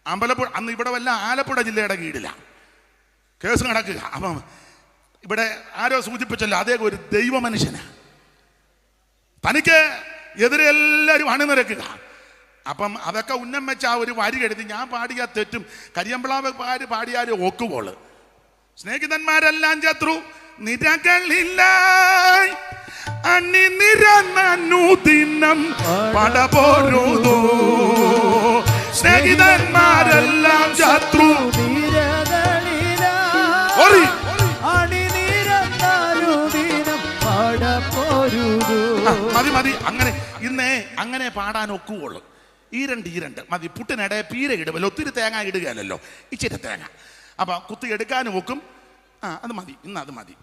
അമ്പലപ്പുഴ. അന്ന് ഇവിടെ വല്ല ആലപ്പുഴ ജില്ലയുടെ കീഴിലാണ് കേസ് നടക്കുക. അപ്പം ഇവിടെ ആരോ സൂചിപ്പിച്ചല്ലോ, അദ്ദേഹം ഒരു ദൈവ മനുഷ്യനാണ്. തനിക്ക് എതിരെ എല്ലാവരും അണിനിരക്കുക. അപ്പം അതൊക്കെ ഉന്നം വെച്ച ആ ഒരു വരി എഴുതി. ഞാൻ പാടിയ തെറ്റും കരിയമ്പിളാവ് പാടിയാലും ഒക്കുമ്പോൾ സ്നേഹിതന്മാരെല്ലാം ശത്രു നിരകളില്ല അണിനിരന്നുദിനം പടപോരുതോ. സ്നേഹിതന്മാരെല്ലാം ശത്രു മതി. അങ്ങനെ ഇന്നേ അങ്ങനെ പാടാൻ ഒക്കുള്ളൂ. ഈരണ്ട് മതി. പുട്ടിനിടെ പീര ഇടുമല്ലോ, ഒത്തിരി തേങ്ങ ഇടുകയല്ലോ, ഇച്ചിരി തേങ്ങ. അപ്പൊ കുത്തി എടുക്കാനും ഒക്കും. അത് മതി, ഇന്ന് അത് മതി.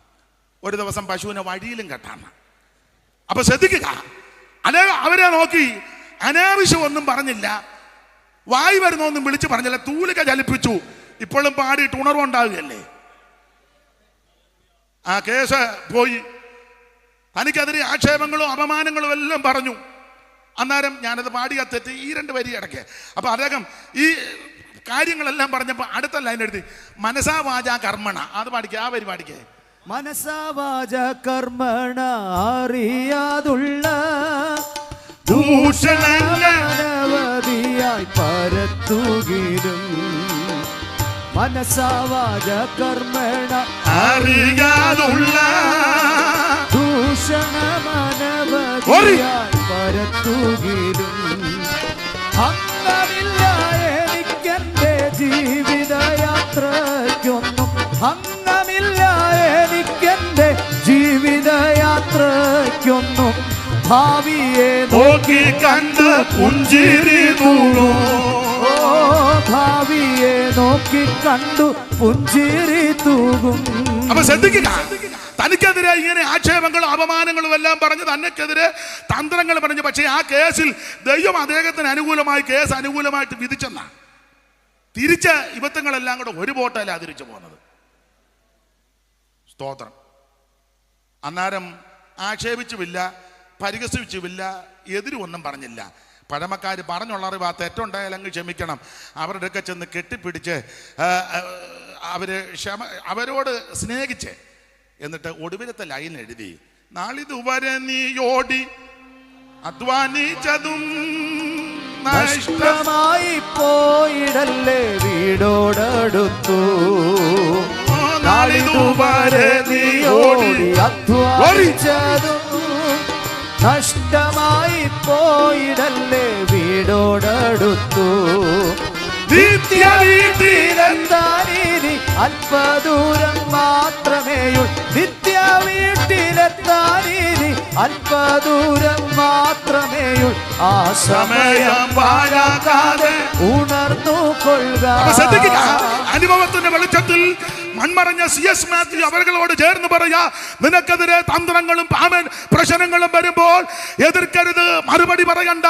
ഒരു ദിവസം പശുവിനെ വഴിയിലും കെട്ടാണ്. അപ്പൊ ശ്രദ്ധിക്കുക, അവരെ നോക്കി അനാവശ്യം ഒന്നും പറഞ്ഞില്ല, വായി വരുന്നൊന്നും വിളിച്ചു പറഞ്ഞില്ല, തൂലിക ചലിപ്പിച്ചു. ഇപ്പോഴും പാടിയിട്ട് ഉണർവുണ്ടാവുകയല്ലേ. ആ കേസ് പോയി. തനിക്കെതിരെ ആക്ഷേപങ്ങളും അപമാനങ്ങളും എല്ലാം പറഞ്ഞു. അന്നേരം ഞാനത് പാടിയ തെറ്റ് ഈ 2 വരി ഇടയ്ക്ക്. അപ്പൊ അദ്ദേഹം ഈ കാര്യങ്ങളെല്ലാം പറഞ്ഞപ്പോ അടുത്ത ലൈൻ എഴുതി മനസാ വാച കർമ്മണ. അത് പാടിക്കേ, ആ വരി പാടിക്കേ. മനസാ വാച കർമ്മണ അറിയാതുള്ള ദൂഷണങ്ങളവധിയായി പരത്തുകിലും. മനസാ വാച കർമ്മണ അറിയാതുള്ള ദൂഷണമനവധിയായി പരത്തുകിലും. അംഗമില്ല എനിക്കെന്റെ ജീവിതയാത്രയ്ക്കൊന്നും, അംഗമില്ല എനിക്കെന്റെ ജീവിതയാത്രയ്ക്കൊന്നും. ഭാവിയെ നോക്കി കണ്ട് പുഞ്ചിരി തൂകും. ഭാവിയെ നോക്കി കണ്ടു പുഞ്ചിരി തൂകും. അപ്പൊ ശ്രദ്ധിക്കുക, തനിക്കെതിരെ ഇങ്ങനെ ആക്ഷേപങ്ങളും അപമാനങ്ങളും എല്ലാം പറഞ്ഞ് തനിക്കെതിരെ തന്ത്രങ്ങൾ പറഞ്ഞു. പക്ഷേ ആ കേസിൽ ദൈവം അദ്ദേഹത്തിന് അനുകൂലമായി കേസ് അനുകൂലമായിട്ട് വിധിച്ചെന്നാ. തിരിച്ച ഇബദ്ധങ്ങളെല്ലാം കൂടെ ഒരു ബോട്ടല്ല തിരിച്ചു പോകുന്നത്. സ്തോത്രം. അന്നേരം ആക്ഷേപിച്ചുമില്ല, പരിഹസിച്ചുമില്ല, എതിരും ഒന്നും പറഞ്ഞില്ല. പഴമക്കാർ പറഞ്ഞുള്ള അറിവ് ആ തെറ്റുണ്ടായാലങ്ങ് ക്ഷമിക്കണം. അവരുടെയൊക്കെ ചെന്ന് കെട്ടിപ്പിടിച്ച് അവരോട് സ്നേഹിച്ച്, എന്നിട്ട് ഒടുവിലത്തെ ലൈൻ എഴുതി നാളിതുവരെ നീ ഓടി അധ്വാനിച്ചതും നഷ്ടമായി പോയിടല്ലേ വീടോടടുത്തു. നാളിതുവരെ നീ ഓടി അധ്വാനിച്ചതും നഷ്ടമായി പോയിടല്ലേ വീടോടടുത്തു. നിത്യ വീട്ടിലെത്താനീനി അല്പദൂരം മാത്രമേയുള്ളൂ. നിത്യ വീട്ടിലെത്താനീനി അല്പദൂരം മാത്രമേയുള്ളൂ. ആ സമയം പാഴാക്കാതെ ഉണർന്നു കൊള്ളുക. അനുഭവത്തിന്റെ വെളിച്ചത്തിൽ മൺമറഞ്ഞ CS മാത്യു അവர்களോട് ചേർന്ന് പറയാ, നിനക്കെതിരെ തന്ത്രങ്ങളും ആമൻ പ്രശ്നങ്ങളും വരുമ്പോൾ എതിർക്കരുത്, മറുപടി പറയണ്ട,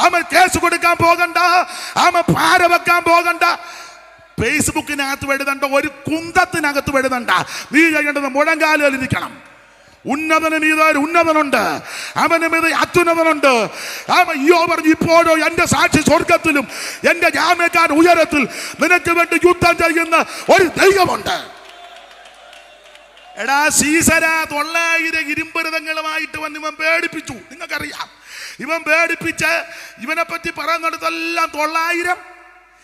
ആമൻ കേസ് കൊടുക്കാൻ പോകണ്ട, ആമൻ പാര വെക്കാൻ പോകണ്ട, ഫേസ്ബുക്കിനകത്ത് എഴുതണ്ട, ഒരു കുന്തത്തിനകത്ത് എഴുതണ്ട. നീ ചെയ്യേണ്ടത് മുഴങ്കാലിൽ ഇരിക്കണം. ഉന്നതന് മീതെ ഒരു ഉന്നതനുണ്ട്, അവന് മീതെ അത്യുന്നതനുണ്ട്. അയ്യോ പറഞ്ഞു, ഇപ്പോഴോ എന്റെ സാക്ഷി സ്വർഗത്തിലും എന്റെ ജാമ്യക്കാർ ഉയരത്തിൽ നിനക്ക് വേണ്ടി യുദ്ധം ചെയ്യുന്ന ഒരു ദൈവമുണ്ട്. എടാ സീസര 900 ഇരുമ്പരുതങ്ങളുമായിട്ട് വന്ന് ഇവൻ പേടിപ്പിച്ചു. നിങ്ങൾക്കറിയാം, ഇവൻ പേടിപ്പിച്ച് ഇവനെ പറ്റി പറയുന്നിടത്തെല്ലാം 900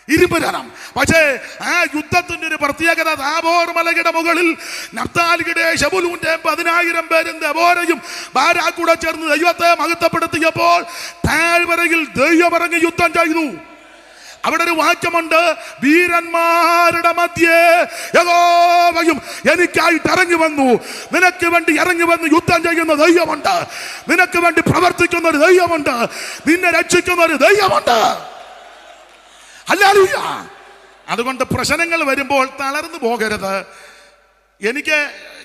ഇരുമ്പുരണം. പക്ഷേ ആ യുദ്ധത്തിന്റെ ഒരു പ്രത്യേകത, താബോർ മലയുടെ മുകളിൽ നഫ്താലിയുടെ ശബുലൂന്റെ 10,000 പേരും ദെബോരയും ബാരാക്കൂടെ ചേർന്ന് ദൈവത്തെ മഹത്വപ്പെടുത്തിയപ്പോൾ താഴ്വരയിൽ ദൈവം ഇറങ്ങി യുദ്ധം ചെയ്തു. അവിടെ ഒരു വാക്യമുണ്ട്, വീരന്മാരുടെ മധ്യേ യഹോവയും എനിക്കായിട്ട് ഇറങ്ങി വന്നു. നിനക്ക് വേണ്ടി ഇറങ്ങി വന്ന് യുദ്ധം ചെയ്യുന്ന ദൈവമുണ്ട്, നിനക്ക് വേണ്ടി പ്രവർത്തിക്കുന്ന ഒരു ദൈവമുണ്ട്, നിന്നെ രക്ഷിക്കുന്ന ഒരു ദൈവമുണ്ട്. ഹല്ലേലൂയ. അതുകൊണ്ട് പ്രശ്നങ്ങൾ വരുമ്പോൾ തളർന്നു പോകരുത്.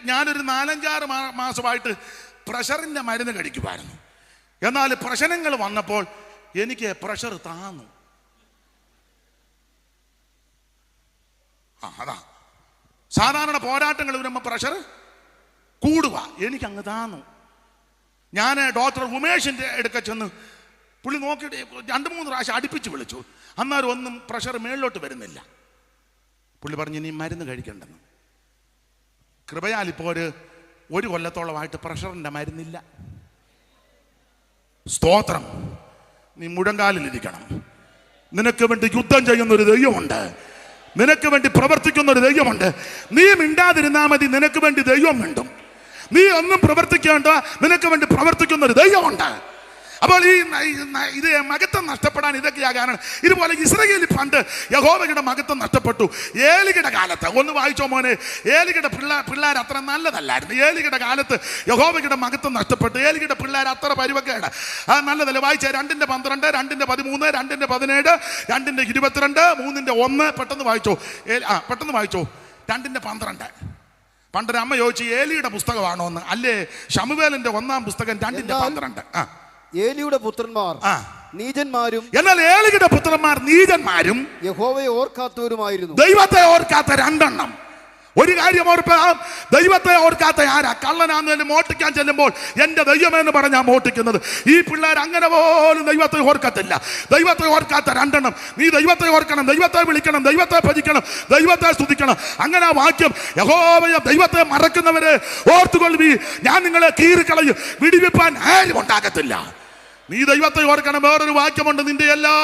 ഞാനൊരു 4-5 മാസമായിട്ട് പ്രഷറിന്റെ മരുന്ന് കഴിക്കുമായിരുന്നു. എന്നാൽ പ്രശ്നങ്ങൾ വന്നപ്പോൾ എനിക്ക് പ്രഷർ താന്നു. അതാ സാധാരണ പോരാട്ടങ്ങൾ വരുമ്പോൾ പ്രഷർ കൂടുക, എനിക്കങ്ങ് താന്നു. ഞാൻ ഡോക്ടർ ഉമേഷിന്റെ അടുക്ക ചെന്ന് പുള്ളി നോക്കിയിട്ട് 2-3 പ്രാവശ്യം അടുപ്പിച്ച് വിളിച്ചു. അന്നേരം ഒന്നും പ്രഷർ മേളിലോട്ട് വരുന്നില്ല. പുള്ളി പറഞ്ഞു, ഇനി മരുന്ന് കഴിക്കണ്ടെന്ന്. കൃപയാൽ ഇപ്പോൾ ഒരു കൊല്ലത്തോളമായിട്ട് പ്രഷറിന്റെ മരുന്നില്ല. സ്തോത്രം. നീ മുഴങ്കാലിലിരിക്കണം. നിനക്ക് വേണ്ടി യുദ്ധം ചെയ്യുന്ന ഒരു ദൈവമുണ്ട്, നിനക്ക് വേണ്ടി പ്രവർത്തിക്കുന്ന ഒരു ദൈവമുണ്ട്. നീ മിണ്ടാതിരുന്നാ മതി, നിനക്ക് വേണ്ടി ദൈവം മിണ്ടും. നീ ഒന്നും പ്രവർത്തിക്കേണ്ട, നിനക്ക് വേണ്ടി പ്രവർത്തിക്കുന്ന ഒരു ദൈവമുണ്ട്. അപ്പോൾ ഇത് മഹത്വം നഷ്ടപ്പെടാൻ ഇതൊക്കെയാ കാരണം. ഇതുപോലെ ഇസ്രായേലിൽ പണ്ട് യഹോവയുടെ മഹത്വം നഷ്ടപ്പെട്ടു. ഏലിയുടെ കാലത്ത്, ഒന്ന് വായിച്ചോ മോനെ, ഏലിയുടെ പിള്ളേർ അത്ര നല്ലതല്ലായിരുന്നു. ഏലിയുടെ കാലത്ത് യഹോവയുടെ മഹത്വം നഷ്ടപ്പെട്ടു. ഏലിയുടെ പിള്ളേർ അത്ര പരിവക്കേട് നല്ലതല്ല. വായിച്ച 2:12, 2:13, 2:17, 2:22, 3:1. പെട്ടെന്ന് വായിച്ചോ, പെട്ടെന്ന് വായിച്ചോ. 2:12. പണ്ടൊരു അമ്മ ചോദിച്ചു, ഏലിയുടെ പുസ്തകമാണോ എന്ന്. അല്ലേ, ശമൂവേലിന്റെ 1-ാം പുസ്തകം 2:12. ഏലിയുടെ പുത്രന്മാർ നീചന്മാരും, എന്നാൽ ഏലിയുടെ പുത്രന്മാർ നീചന്മാരും യഹോവയെ ഓർക്കാത്തവരുമായിരുന്നു. ദൈവത്തെ ഓർക്കാത്ത 2 ഒരു കാര്യം ഓർക്കാം, ദൈവത്തെ ഓർക്കാത്ത ആരാ? കള്ളനാന്ന് മോട്ടിക്കാൻ ചെല്ലുമ്പോൾ എന്റെ ദൈവമെന്ന് പറഞ്ഞാ മോട്ടിക്കുന്നത്. ഈ പിള്ളേർ അങ്ങനെ പോലും ദൈവത്തെ ഓർക്കത്തില്ല. ദൈവത്തെ ഓർക്കാത്ത 2. നീ ദൈവത്തെ ഓർക്കണം, ദൈവത്തെ വിളിക്കണം, ദൈവത്തെ ഭജിക്കണം, ദൈവത്തെ സ്തുതിക്കണം. അങ്ങനെ ആ വാക്യം, യഹോവയെ ദൈവത്തെ മറക്കുന്നവരെ ഓർത്തുകൊള്ളു, ഞാൻ നിങ്ങളെ കീറിക്കളയും, വിടിവിപ്പാൻ ആരും ഉണ്ടാകത്തില്ല. നീ ദൈവത്തെ ഓർക്കണം. വേറൊരു വാക്യമുണ്ട്, നിന്റെ എല്ലാ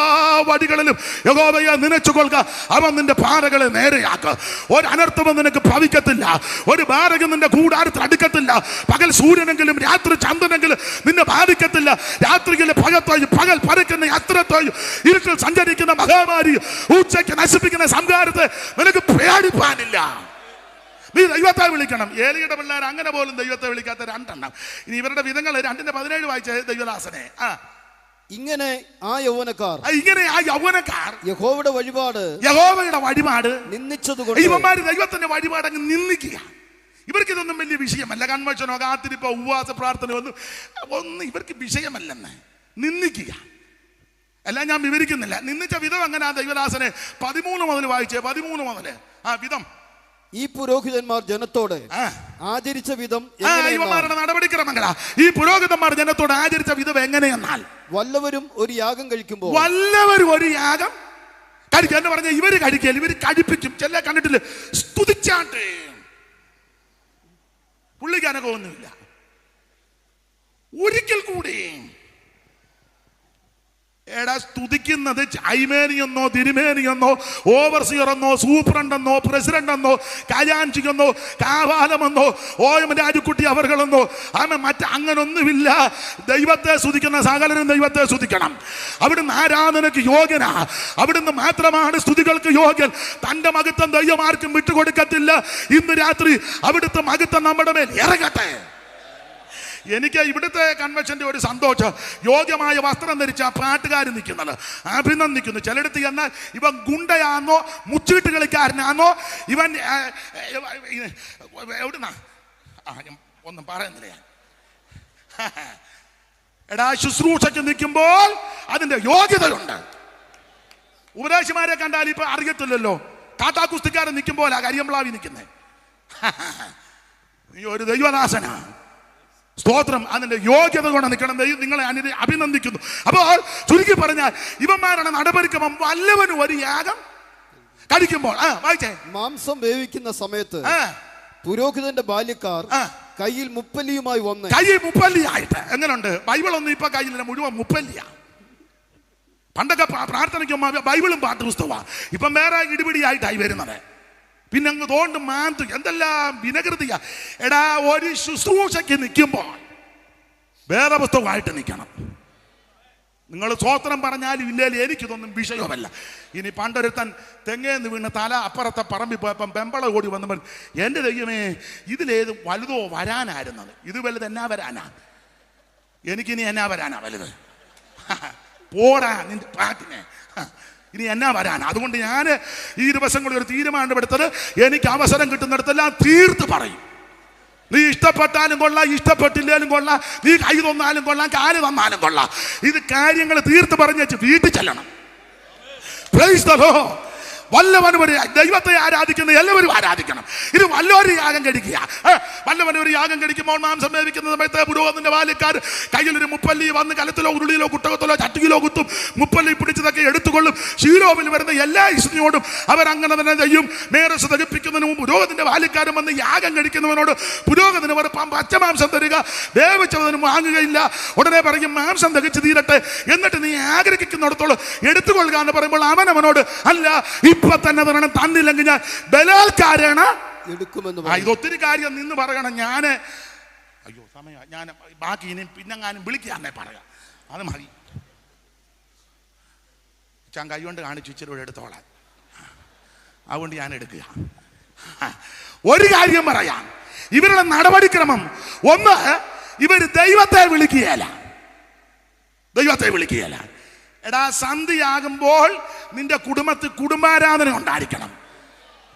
വഴികളിലും യഹോവയെ നനച്ചുകൊള്ളുക, അവൻ നിന്റെ പാറകളെ നേരെയാക്കുക. ഒരു അനർത്ഥവും നിനക്ക് ഭവിക്കത്തില്ല, ഒരു ബാധകം നിന്റെ കൂടാരത്തിൽ അടുക്കത്തില്ല. പകൽ സൂര്യനെങ്കിലും രാത്രി ചന്ദ്രനെങ്കിലും നിന്നെ ബാധിക്കത്തില്ല. രാത്രിയിലെ ഭയത്തോയും പകൽ പരക്കുന്ന അത്രത്തോയും ഇരുട്ടിൽ സഞ്ചരിക്കുന്ന മഹാമാരി ഉച്ചയ്ക്ക് നശിപ്പിക്കുന്ന സംഹാരത്തെ നിനക്ക് പേടിപ്പാനില്ല. നീ ദൈവത്തെ വിളിക്കണം. ഏലിയുടെ പിള്ളേർ അങ്ങനെ പോലും ദൈവത്തെ വിളിക്കാത്ത 2. ഇനി ഇവരുടെ വിധങ്ങൾ 2:17 വായിച്ച ദൈവദാസനെ. ഇങ്ങനെ ആ യൗവനക്കാർ യഹോവയുടെ വഴിപാട് നിന്ദിച്ചതുകൊണ്ട് ഇവന്മാര് ദൈവത്തിന്റെ വഴിപാട് അങ്ങ് നിന്ദിക്കുക. ഇവർക്ക് ഇതൊന്നും വലിയ വിഷയമല്ല. കൺവെൻഷനോ കാത്തിരിപ്പോ ഉപവാസ പ്രാർത്ഥനയോ ഒന്നും ഇവർക്ക് വിഷയമല്ലെന്ന് നിന്ദിക്കുക. എല്ലാം ഞാൻ വിവരിക്കുന്നില്ല. നിന്ദിച്ച വിധം അങ്ങനെ. ആ ദൈവദാസനെ 13 മുതൽ വായിച്ചേ. 13 മുതൽ വിധം. ഈ പുരോഹിതന്മാർ ജനത്തോട് ആചരിച്ച വിധം ഇവന്മാരുടെ നടപടിക്രമങ്ങളാ. ഈ പുരോഹിതന്മാർ ജനത്തോട് ആചരിച്ച വിധം എങ്ങനെയെന്നാൽ, വല്ലവരും ഒരു യാഗം കഴിക്കുമ്പോൾ കഴിക്കുക എന്ന് പറഞ്ഞാൽ ഇവര് കഴിക്കല്, ഇവര് കഴിപ്പിക്കും. ചില കണ്ടിട്ടില്ല, സ്തുതിച്ചാട്ടെ. പുള്ളിക്ക് അനക്കമൊന്നുമില്ല. ഒരിക്കൽ കൂടി എടാ സ്തുതിക്കുന്നത് ഐമേനിയെന്നോ തിരുമേനിയെന്നോ ഓവർസിയറെന്നോ സൂപ്രണ്ടെന്നോ പ്രസിഡന്റെന്നോ കല്യാൺചിക്കെന്നോ കാവാലമെന്നോ ഓയം രാജുക്കുട്ടി അവർകളെന്നോ അങ്ങനൊന്നുമില്ല. ദൈവത്തെ സ്തുതിക്കുന്ന സകലരും ദൈവത്തെ സ്തുതിക്കണം. അവിടുന്ന് ആരാധനയ്ക്ക് യോഗ്യനാ. അവിടുന്ന് മാത്രമാണ് സ്തുതികൾക്ക് യോഗ്യൻ. തന്റെ മഹത്വം ദൈവം ആർക്കും വിട്ടുകൊടുക്കത്തില്ല. ഇന്ന് രാത്രി അവിടുത്തെ മഹത്വം നമ്മുടെ മേൽ ഇറങ്ങട്ടെ. എനിക്ക് ഇവിടുത്തെ കൺവെൻഷന്റെ ഒരു സന്തോഷം, യോഗ്യമായ വസ്ത്രം ധരിച്ച പാട്ടുകാർ നിൽക്കുന്നത് അഭിനന്ദിക്കുന്നു. ചിലയിടത്ത് എന്നാൽ ഇവൻ ഗുണ്ടയാന്നോ മുച്ചീട്ട് കളിക്കാരനാന്നോ ഇവൻ എവിടുന്നാ ഒന്നും പറയുന്നില്ല. എടാ ശുശ്രൂഷയ്ക്ക് നിൽക്കുമ്പോൾ അതിന്റെ യോഗ്യതയുണ്ട്. ഉപദേശിമാരെ കണ്ടാൽ ഇപ്പൊ അറിയത്തില്ലല്ലോ. കാട്ടാക്കുസ്തിക്കാരൻ നിൽക്കുമ്പോൾ ആ കരിയമ്പ്ലാവി നിൽക്കുന്നേ. നീ ഒരു ദൈവദാസനാ. സ്തോത്രം. അതിന്റെ യോഗ്യത കൊണ്ട് നിൽക്കണം. നിങ്ങളെ അഭിനന്ദിക്കുന്നു. അപ്പോൾ ചുരുക്കി പറഞ്ഞാൽ ഇവന്മാരാണ് നടപടിക്കുമ്പം വല്ലവനും ഒരു യാഗം കഴിക്കുമ്പോൾ വായിച്ചേ. മാംസം വേവിക്കുന്ന സമയത്ത് പുരോഹിതന്റെ ബാല്യക്കാർ കയ്യിൽ മുപ്പല്ലിയുമായി വന്ന് കയ്യിൽ മുപ്പല്ലിയായിട്ട്. എങ്ങനെയുണ്ട്? ബൈബിളൊന്നും ഇപ്പൊ കയ്യിലില്ല, മുഴുവൻ മുപ്പല്ലിയാ. പണ്ടൊക്കെ പ്രാർത്ഥനയ്ക്ക് ബൈബിളും പാട്ട് പുസ്തകമാണ്. ഇപ്പം വേറെ ഇടിപിടിയായിട്ടായി വരുന്നത്. പിന്നെ അങ്ങ് തോണ്ട് മാന്തു എന്തെല്ലാം വിനകൃതിയാ. എടാ ഒരു ശുശ്രൂഷയ്ക്ക് നിൽക്കുമ്പോൾ വേറെ പുസ്തകമായിട്ട് നിൽക്കണം. നിങ്ങൾ സ്വോത്രം പറഞ്ഞാലും ഇല്ലേലും എനിക്കിതൊന്നും വിഷയമല്ല. ഇനി പണ്ടൊരുത്തൻ തെങ്ങേന്ന് വീണ് തല അപ്പുറത്തെ പറമ്പിൽ പോയപ്പം പെമ്പള ഓടി വന്നവൻ, എൻ്റെ ദൈവമേ ഇതിലേത് വലുതോ വരാനായിരുന്നത്, ഇത് വലുത് എന്നാ വരാനാ, എനിക്കിനി എന്നാ വരാനാ വലുത്, പോടാ നിന്റെ പാട്ടിനെ, ഇനി എന്നാ വരാൻ. അതുകൊണ്ട് ഞാൻ ഈ ദിവസങ്ങളിൽ ഒരു തീരുമാനമെടുത്തത്, എനിക്ക് അവസരം കിട്ടുന്നിടത്തെല്ലാം തീർത്ത് പറയും. നീ ഇഷ്ടപ്പെട്ടാലും കൊള്ളാം, ഇഷ്ടപ്പെട്ടില്ലേലും കൊള്ളാം, നീ കൈ തന്നാലും കൊള്ളാം, കാല് തന്നാലും കൊള്ളാം, ഇത് കാര്യങ്ങൾ തീർത്ത് പറഞ്ഞേച്ച് വീട്ടിൽ ചെല്ലണം. Price the Lord. വല്ലവനും ഒരു ദൈവത്തെ ആരാധിക്കുന്ന എല്ലാവരും ആരാധിക്കണം. ഇത് വല്ലൊരു യാഗം കഴിക്കുക. വല്ലവനും ഒരു യാഗം കഴിക്കുമ്പോൾ മാംസം വേവിക്കുന്ന സമയത്ത് പുരോഹിതന്റെ ബാല്യക്കാർ കയ്യിലൊരു മുപ്പല്ലി വന്ന് കലത്തിലോ ഉരുളിയിലോ കുട്ടകത്തിലോ ചട്ടിയിലോ കുത്തും. മുപ്പല്ലി പിടിച്ചതൊക്കെ എടുത്തുകൊള്ളും. ശീലോവിൽ വരുന്ന എല്ലാ ഇസ്തിയോടും അവരങ്ങനെ തന്നെ ചെയ്യും. മേറസ് ദഹിപ്പിക്കുന്നതിന് മുമ്പ് പുരോഹിതന്റെ ബാല്യക്കാരൻ വന്ന് യാഗം കഴിക്കുന്നവനോട് പുരോഹിതന് ഒരു പച്ചമാംസം തരിക, വേവിച്ചതിന് വാങ്ങുകയില്ല. ഉടനെ പറയും മാംസം ദഹിച്ച് തീരട്ടെ, എന്നിട്ട് നീ ആഗ്രഹിക്കുന്നിടത്തോളം എടുത്തുകൊള്ളുക എന്ന് പറയുമ്പോൾ അവനവനോട് അല്ല ഇപ്പൊ തന്നെ തരണം, തന്നില്ലെങ്കിൽ ഞാൻ ബലാത്കാരേണ എടുക്കുമെന്ന്. ഇതൊത്തിരി കാര്യം നിന്ന് പറയണം. ഞാന് അയ്യോ സമയം, ഞാൻ ബാക്കി ഇനി പിന്നെങ്ങാനും വിളിക്കാന്നേ പറയാം, അത് മതി. ഞാൻ കൈ കൊണ്ട് കാണിച്ചു ഇച്ചിരി എടുത്തോളാം, അതുകൊണ്ട് ഞാൻ എടുക്കുക. ഒരു കാര്യം പറയാം, ഇവരുടെ നടപടിക്രമം ഒന്ന്, ഇവര് ദൈവത്തെ വിളിക്കുകയല്ല. എടാ സന്ധിയാകുമ്പോൾ നിന്റെ കുടുംബത്തിൽ കുടുംബാരാധന ഉണ്ടായിരിക്കണം.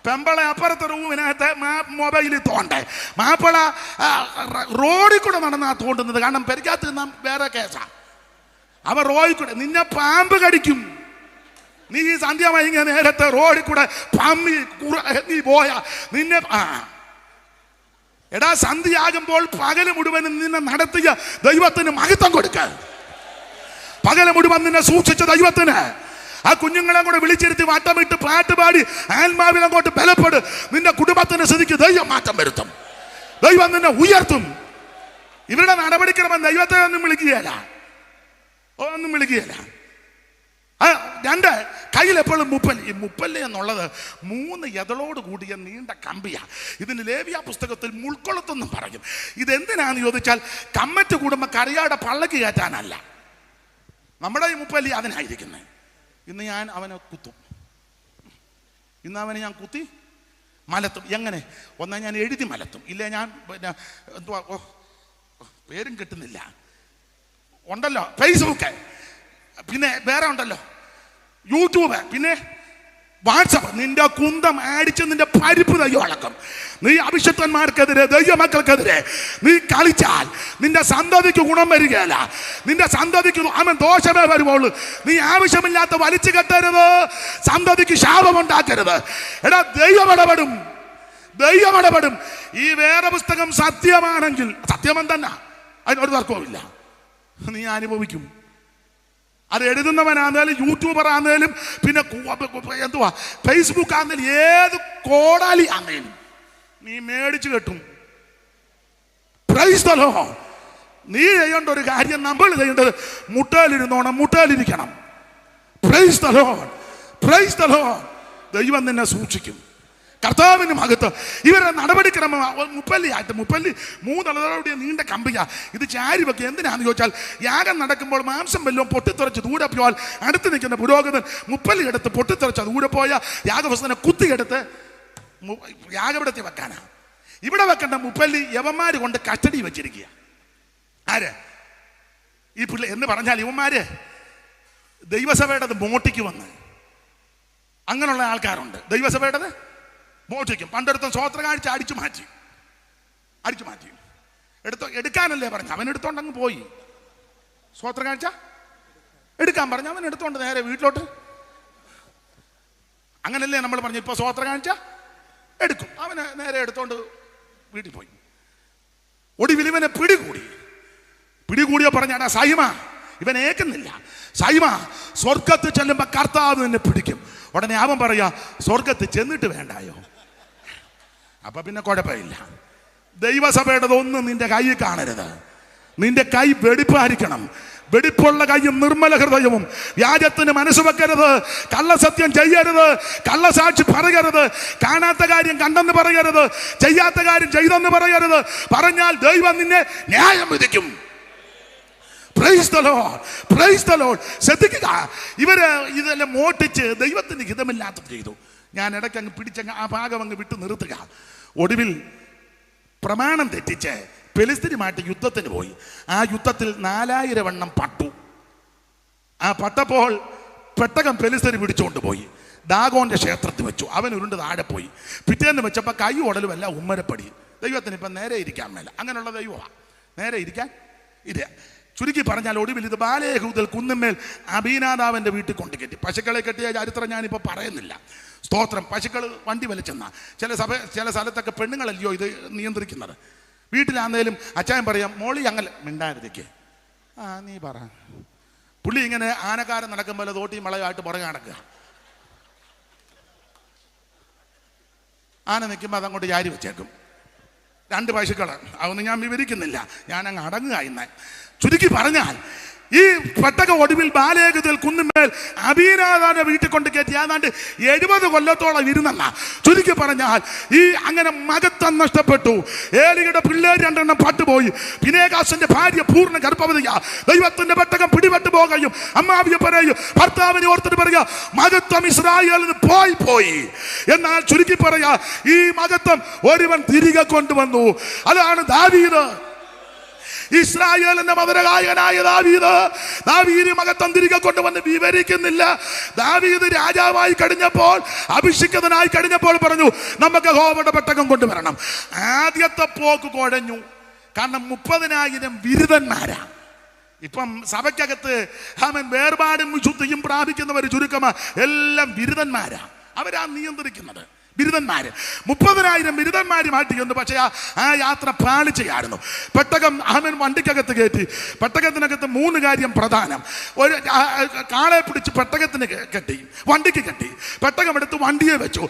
പെമ്പളെ അപ്പുറത്തെ റൂമിനകത്ത് മൊബൈലിൽ തോണ്ടേ, മാപ്പിള റോഡിൽ കൂടെ നടന്നാ തോണ്ടുന്നത്. കാരണം പെരിക്കാത്ത വേറെ കേസാ. അവൻ റോഡിൽ കൂടെ നിന്നെ പാമ്പ് കടിക്കും. നീ ഈ സന്ധ്യ വൈകിയ നേരത്തെ റോഡിൽ കൂടെ പമ്മി നീ പോയാ നിന്നെ എടാ സന്ധ്യയാകുമ്പോൾ പകല് മുഴുവനും നിന്നെ നടത്തിയ ദൈവത്തിന് മഹത്വം കൊടുക്ക. പകല് മുഴുവൻ നിന്നെ സൂക്ഷിച്ച ദൈവത്തിന് ആ കുഞ്ഞുങ്ങളെ കൂടെ വിളിച്ചിരുത്തി വട്ടമിട്ട് പാട്ടുപാടി ആത്മാവിൽ അങ്ങോട്ട് ബലപ്പെടും. നിന്റെ കുടുംബത്തിന്റെ സ്ഥിതിക്ക് ദൈവം മാറ്റം വരുത്തും. ദൈവം നിന്നെ ഉയർത്തും. ഇവരുടെ നടപടിക്രമം ദൈവത്തെ ഒന്നും വിളിക്കുകയല്ല. രണ്ട്, കയ്യിൽ എപ്പോഴും മുപ്പല്ലി എന്നുള്ളത് 3 എതളോട് കൂടിയ നീണ്ട കമ്പിയാ. ഇതിന് ലേവ്യ പുസ്തകത്തിൽ മുൾക്കൊളുത്തെന്നും പറയും. ഇതെന്തിനാന്ന് ചോദിച്ചാൽ കമ്മറ്റ് കൂടുമ്പോൾ കറിയാടെ പള്ളക്ക് കയറ്റാനല്ല. നമ്മുടെ ഈ മുപ്പല്ലി അതിനായിരിക്കുന്നത്. ഇന്ന് ഞാൻ അവനെ കുത്തും, ഇന്ന് അവനെ ഞാൻ കുത്തി മലത്തും. എങ്ങനെ? ഒന്നാ ഞാൻ എഴുതി മലത്തും, ഇല്ലേ ഞാൻ പിന്നെ എന്തുവാ പേരും കിട്ടുന്നില്ല. ഉണ്ടല്ലോ ഫേസ്ബുക്ക്, പിന്നെ വേറെ ഉണ്ടല്ലോ യൂട്യൂബ്, പിന്നെ വാട്സപ്പ്. നിന്റെ കുന്തം അടിച്ച് നിന്റെ പരിപ്പ് ദൈവം അളക്കും. നീ അഭിഷക്തന്മാർക്കെതിരെ ദൈവമക്കൾക്കെതിരെ നീ കളിച്ചാൽ നിന്റെ സന്തതിക്ക് ഗുണം വരികയല്ല. നിന്റെ സന്തതിക്ക് അവൻ ദോഷമേ വരുവുള്ളൂ. നീ ആവശ്യമില്ലാത്ത വലിച്ചു കെട്ടരുത്, സന്തതിക്ക് ശാപമുണ്ടാക്കരുത്. എടാ ദൈവം ഇടപെടും. ഈ വേറെ പുസ്തകം സത്യമാണെങ്കിൽ സത്യമൻ തന്നെ, അതിനൊരു തർക്കവുമില്ല. നീ അനുഭവിക്കും. അത് എഴുതുന്നവനാന്നേലും യൂട്യൂബർ ആന്നേലും പിന്നെ എന്തുവാ ഫേസ്ബുക്ക് ആന്നേലും ഏത് കോടാലി ആന്നേലും നീ മേടിച്ചു കെട്ടും. Praise the lord. നീ ചെയ്യേണ്ട ഒരു കാര്യം, നമ്മൾ ചെയ്യേണ്ടത് മുട്ടയിലിരുന്നോണം, മുട്ടയിലിരിക്കണം. Praise the lord, praise the lord. ദൈവം നിന്നെ സൂക്ഷിക്കും. കർത്താവിന് മഹത്വം. ഇവരുടെ നടപടിക്രമം മുപ്പല്ലിയായിട്ട് 3 നീണ്ട കമ്പിയ ഇത് ചാരി വെക്കുക. എന്തിനാന്ന് ചോദിച്ചാൽ യാഗം നടക്കുമ്പോൾ മാംസം വല്ലതും പൊട്ടിത്തെറിച്ച് ദൂരെ പോയാൽ അടുത്ത് നിൽക്കുന്ന പുരോഹിതൻ മുപ്പല്ലി എടുത്ത് പൊട്ടിത്തെറിച്ച് ദൂരെ പോയ യാഗവസ്തുവിനെ കുത്തിയെടുത്ത് യാഗപീഠത്തിൽ വെക്കാനാ. ഇവിടെ വെക്കേണ്ട മുപ്പല്ലി യവന്മാര് കൊണ്ട് കസ്റ്റഡി വെച്ചിരിക്കുക. ആര്? ഈ പിള്ളേ എന്ന് പറഞ്ഞാൽ ഇവന്മാര് ദൈവസഭയുടേത് മോട്ടിക്ക് വന്ന് അങ്ങനെയുള്ള ആൾക്കാരുണ്ട്. ദൈവസഭയുടേത് മോട്ടിക്കും. പണ്ടെടുത്ത സ്വോത്ര കാഴ്ച അടിച്ചു മാറ്റി എടുക്കാനല്ലേ പറഞ്ഞു. അവൻ എടുത്തോണ്ടങ്ങ് പോയി. സ്വോത്ര കാഴ്ച എടുക്കാൻ പറഞ്ഞു. അവൻ എടുത്തോണ്ട് നേരെ വീട്ടിലോട്ട്. അങ്ങനല്ലേ നമ്മൾ പറഞ്ഞു. ഇപ്പൊ സ്വോത്ര കാഴ്ച എടുക്കും. അവന് നേരെ എടുത്തോണ്ട് വീട്ടിൽ പോയി. ഒടുവിൽ ഇവനെ പിടികൂടിയോ പറഞ്ഞാടാ സൈമ, ഇവൻ ഏക്കുന്നില്ല. സൈമ, സ്വർഗത്ത് ചെല്ലുമ്പോ കർത്താവ് നിന്നെ പിടിക്കും. ഉടനെ അവൻ പറയാ സ്വർഗത്ത് ചെന്നിട്ട് വേണ്ടായോ? അപ്പൊ പിന്നെ കുഴപ്പമില്ല. ദൈവസഭയുടേതൊന്നും നിന്റെ കൈ കാണരുത്. നിന്റെ കൈ വെടിപ്പായിരിക്കണം. വെടിപ്പുള്ള കൈയും നിർമ്മല ഹൃദയവും. വ്യാജത്തിന് മനസ്സ് വെക്കരുത്. കള്ളസത്യം ചെയ്യരുത്. കള്ളസാക്ഷി പറയരുത്. കാണാത്ത കാര്യം കണ്ടെന്ന് പറയരുത്. ചെയ്യാത്ത കാര്യം ചെയ്തെന്ന് പറയരുത്. പറഞ്ഞാൽ ദൈവം നിന്നെ ന്യായം വിധിക്കും. Price the lord, praise the Lord. ശ്രദ്ധിക്കുക, ഇവര് ഇതെല്ലാം മോട്ടിച്ച് ദൈവത്തിന് ഹിതമില്ലാത്തത് ചെയ്തു. ഞാൻ ഇടയ്ക്കങ്ങ് പിടിച്ചങ്ങ് ആ ഭാഗം അങ്ങ് വിട്ടു നിർത്തുക. ഒടുവിൽ പ്രമാണം തെറ്റിച്ച് ഫെലിസ്തീനുമായിട്ട് യുദ്ധത്തിന് പോയി. ആ യുദ്ധത്തിൽ 4000 എണ്ണം പട്ടു. ആ പട്ടപ്പോൾ പെട്ടകം ഫെലിസ്തീന് പിടിച്ചുകൊണ്ട് പോയി ദാഗോന്റെ ക്ഷേത്രത്തിൽ വെച്ചു. അവൻ ഉരുണ്ട് താഴെ പോയി. പിറ്റേന്ന് വെച്ചപ്പോൾ കൈ ഉടലുമല്ല ഉമ്മരപ്പടി. ദൈവത്തിന് ഇപ്പം നേരെ ഇരിക്കാൻ മേല. അങ്ങനെയുള്ള ദൈവമാണ്. നേരെ ഇരിക്കാൻ ഇല്ല. ചുരുക്കി പറഞ്ഞാൽ ഒടുവിൽ ഇത് ബാലേഹൂദൽ കുന്നുമേൽ അബീനാദാവിൻ്റെ വീട്ടിൽ കൊണ്ട് കെട്ടി. പശുക്കളെ കെട്ടിയ ചരിത്രം ഞാനിപ്പോൾ പറയുന്നില്ല. സ്തോത്രം. പശുക്കൾ വണ്ടി വലിച്ചെന്ന ചില സ്ഥലത്തൊക്കെ പെണ്ണുങ്ങളല്ലയോ ഇത് നിയന്ത്രിക്കുന്നത്. വീട്ടിലാന്നേലും അച്ചായൻ പറയാം മോളി അങ്ങനെ മിണ്ടാതിരിക്കേ. നീ പറ. പുള്ളി ഇങ്ങനെ ആനക്കാരൻ നടക്കുമ്പോൾ തോട്ടിയും വളയുമായിട്ട് പുറകെ നടക്കുക. ആന നിൽക്കുമ്പോൾ അതങ്ങോട്ട് ചാരി വെച്ചേക്കും. 2 പശുക്കൾ. അതൊന്നും ഞാൻ വിവരിക്കുന്നില്ല. ഞാനങ്ങ് അടങ്ങുക. ഇന്ന് ചുരുക്കി പറഞ്ഞാൽ ഈ പെട്ടക ഒടുവിൽ ബാലേഹൂദൽ കുന്നുമേൽ അബീനാദാന്റെ വീട്ടിൽ കൊണ്ട് കയറ്റി. ഏതാണ്ട് 70 കൊല്ലത്തോളം ഇരുന്നെന്ന. ചുരുക്കി പറഞ്ഞാൽ ഈ അങ്ങനെ മകത്വം നഷ്ടപ്പെട്ടു. ഏലിയുടെ പിള്ളേർ 2 എണ്ണം പട്ടുപോയി. ഫിനെഹാസിന്റെ ഭാര്യ പൂർണ്ണ ഗർഭവതിയാ. ദൈവത്തിന്റെ പെട്ടകം പിടിപെട്ടു പോകുകയും അമ്മാവിയെ പറയും ഭർത്താവിനെ ഓർത്തിട്ട് പറയുക മകത്വം ഇസ്രായേലിന് പോയി. എന്നാൽ ചുരുക്കി പറയാ ഈ മകത്വം ഒരുവൻ തിരികെ കൊണ്ടുവന്നു. അതാണ് ദാവീദ്. ഇസ്രായേലിന്റെ മധുരഗായകനായ ദാവീദ് മകത്വം തിരികെ കൊണ്ടുവന്ന് വിവരിക്കുന്നില്ല. ദാവീദ് രാജാവായി കഴിഞ്ഞപ്പോൾ, അഭിഷിക്തനായി കഴിഞ്ഞപ്പോൾ പറഞ്ഞു നമുക്ക് യഹോവയുടെ പെട്ടകം കൊണ്ടുവരണം. ആദ്യത്തെ പോക്ക് കുഴഞ്ഞു. കാരണം 30,000 ബിരുദന്മാരാ. ഇപ്പം സഭയ്ക്കകത്ത് വേർപാടും ശുദ്ധിയും പ്രാപിക്കുന്നവർ ചുരുക്കമാ. എല്ലാം ബിരുദന്മാരാ. അവരാ നിയന്ത്രിക്കുന്നത്. ബിരുദന്മാര് 30,000 ബിരുദന്മാര് മാറ്റിക്കുന്നു. പക്ഷേ ആ യാത്ര പാളിച്ചയായിരുന്നു. പെട്ടകം വണ്ടിക്കകത്ത് കയറ്റി. പെട്ടകത്തിനകത്ത് 3 കാര്യം പ്രധാനം. ഒരു കാളെ പിടിച്ച് പെട്ടകത്തിന് കെട്ടി, വണ്ടിക്ക് കെട്ടി. പെട്ടകം എടുത്ത് വണ്ടിയെ വെച്ചു.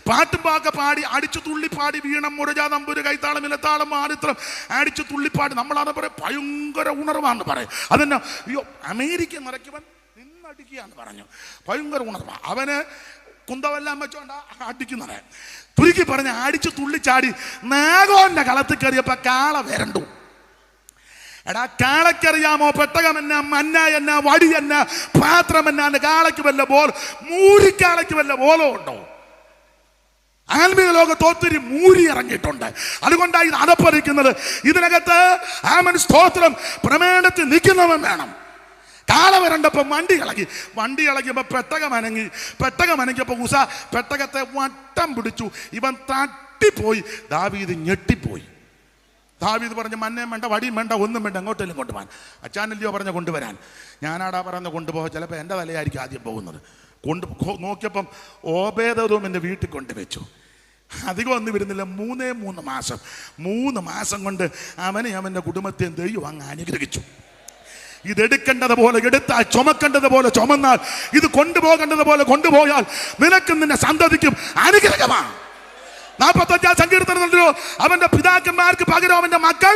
പാട്ടും പാക്കെ പാടി അടിച്ചു തുള്ളിപ്പാടി വീണം മുരജ നമ്പൂര് കൈത്താളം ഇലത്താളം ആരിത്രം അടിച്ചു തുള്ളിപ്പാടി. നമ്മളത് പറയും ഭയങ്കര ഉണർവാന്ന് പറയും. അതെന്നെ അയ്യോ അമേരിക്ക നിറയ്ക്കുവൻ നിന്നടിക്കുകയെന്ന് പറഞ്ഞു. ഭയങ്കര ഉണർവാണ്. അവന് കുന്തമെല്ലാം വെച്ചോണ്ടാ അടിക്കുന്നത്. തുരുക്കി പറഞ്ഞ് അടിച്ചു തുള്ളിച്ചാടി നാഗോന്റെ കളത്തിൽ കയറിയപ്പോ കാള വരണ്ടു. എടാ കാളക്കറിയാമോ പെട്ടകം എന്നാ, മന്ന എന്നാ, വടി എന്നാ, പാത്രം എന്നാ? കാളയ്ക്ക് വല്ല ബോൾ, മൂരിക്കാളയ്ക്ക് വല്ല ബോലോ ഉണ്ടോ? ആത്മീയ ലോകത്ത് ഒത്തിരി മൂരി ഇറങ്ങിയിട്ടുണ്ട്. അതുകൊണ്ടാണ് ഇത് അതപ്പറിക്കുന്നത്. ഇതിനകത്ത് സ്തോത്രം പ്രമേണത്തിൽ നിൽക്കുന്നവൻ വേണം. കാള വരണ്ടപ്പോൾ വണ്ടി ഇളകിയപ്പോൾ പെട്ടകം അനങ്ങിയപ്പോൾ പെട്ടകത്തെ വട്ടം പിടിച്ചു. ഇവൻ തട്ടിപ്പോയി. ദാവീദ് ഞെട്ടിപ്പോയി. ദാവീദ് പറഞ്ഞു മന്നയും വേണ്ട, വടിയും വേണ്ട, ഒന്നും വേണ്ട, എങ്ങോട്ടെങ്കിലും കൊണ്ടുപോകാൻ. അച്ചാനല്ലയോ പറഞ്ഞ കൊണ്ടുവരാൻ. ഞാനാടാ പറഞ്ഞ കൊണ്ടുപോകാൻ. ചിലപ്പോൾ എൻ്റെ തലയായിരിക്കും ആദ്യം പോകുന്നത്. നോക്കിയപ്പം ഓബേദോമിൻ്റെ വീട്ടിൽ കൊണ്ടുവച്ചു. അധികം ഒന്നും വരുന്നില്ല. 3 മാസം. 3 മാസം കൊണ്ട് അവൻ്റെ കുടുംബത്തെയും ദൈവം അങ്ങ് അനുഗ്രഹിച്ചു. ഇതെടുക്കേണ്ടതുപോലെ എടുത്താൽ, ചുമക്കേണ്ടതുപോലെ ചുമന്നാൽ, ഇത് കൊണ്ടുപോകേണ്ടതുപോലെ കൊണ്ടുപോയാൽ നിനക്കും നിന്നെ സന്തതിക്കും അനുഗ്രഹമാണ്. 45-ാം സങ്കീർത്തനത്തിലോ അവന്റെ പിതാക്കന്മാർക്ക് പകരം അവന്റെ മക്കൾ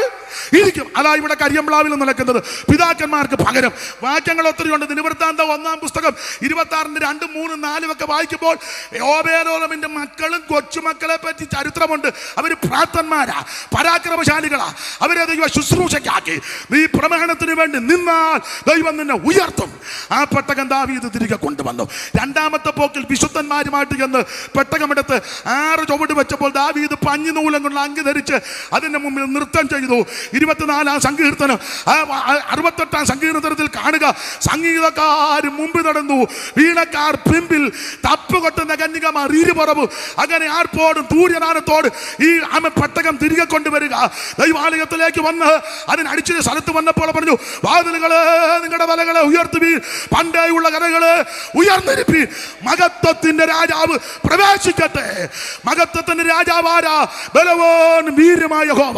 ഇരിക്കും. അതാ ഇവിടെ കരിയമ്പ്ലാവിൽ നടക്കുന്നത്. പിതാക്കന്മാർക്ക് പകരം. വാക്യങ്ങൾ ഒത്തിരി ഉണ്ട്. ദിനവൃത്താന്തം 1-ാം പുസ്തകം 26-ന്റെ 2, 3, 4 ഒക്കെ വായിക്കുമ്പോൾ യോബേലോമിന്റെ മക്കളും കൊച്ചുമക്കളെ പറ്റി ചരിത്രമുണ്ട്. അവര് പ്രാപ്തന്മാരാ, പരാക്രമശാലികളാ. അവരെ ദൈവം ശുശ്രൂഷയ്ക്കാക്കി. നീ പ്രമാണത്തിന് വേണ്ടി നിന്നാൽ ദൈവം നിന്നെ ഉയർത്തും. ആ പെട്ടകം ദാവീദ് തിരികെ കൊണ്ടുവന്നു. 2-ാമത്തെ പോക്കിൽ വിശുദ്ധന്മാരുമായിട്ട് ചെന്ന് പെട്ടകമെടുത്ത് 6 ചുവട് വെച്ചപ്പോൾ ദാവീദ് പഞ്ഞിനൂലം കൊണ്ട് അങ്കി ധരിച്ച് അതിന്റെ മുമ്പിൽ നൃത്തം ചെയ്തു. 24-ാം സങ്കീർത്തനം 68-ാം സങ്കീർത്തനത്തിൽ കാണുക, സംഗീതക്കാർ മുമ്പിൽ നടന്നു, വീണക്കാർ പിമ്പിൽ, തപ്പ് കൊട്ടുന്ന കന്യകമാർ ഇരുപുറവും. അങ്ങനെ ആർപ്പോടും തൂര്യനാനത്തോട് ഈ പെട്ടകം തിരികെ കൊണ്ടുവരിക. ദൈവാലയത്തിലേക്ക് വന്ന് അതിനടിച്ച സ്ഥലത്ത് വന്നപ്പോൾ പറഞ്ഞു, വാതിലുകള് നിങ്ങളുടെ വലകളെ ഉയർത്തുവീൻ, പണ്ടേയുള്ള കഥകള് ഉയർന്നിരിപ്പീൻ, മഹത്വത്തിന്റെ രാജാവ് പ്രവേശിക്കട്ടെ. മഹത്വത്തിന്റെ രാജാവാരാ? ബലവാൻ വീര്യമായ യഹോവ.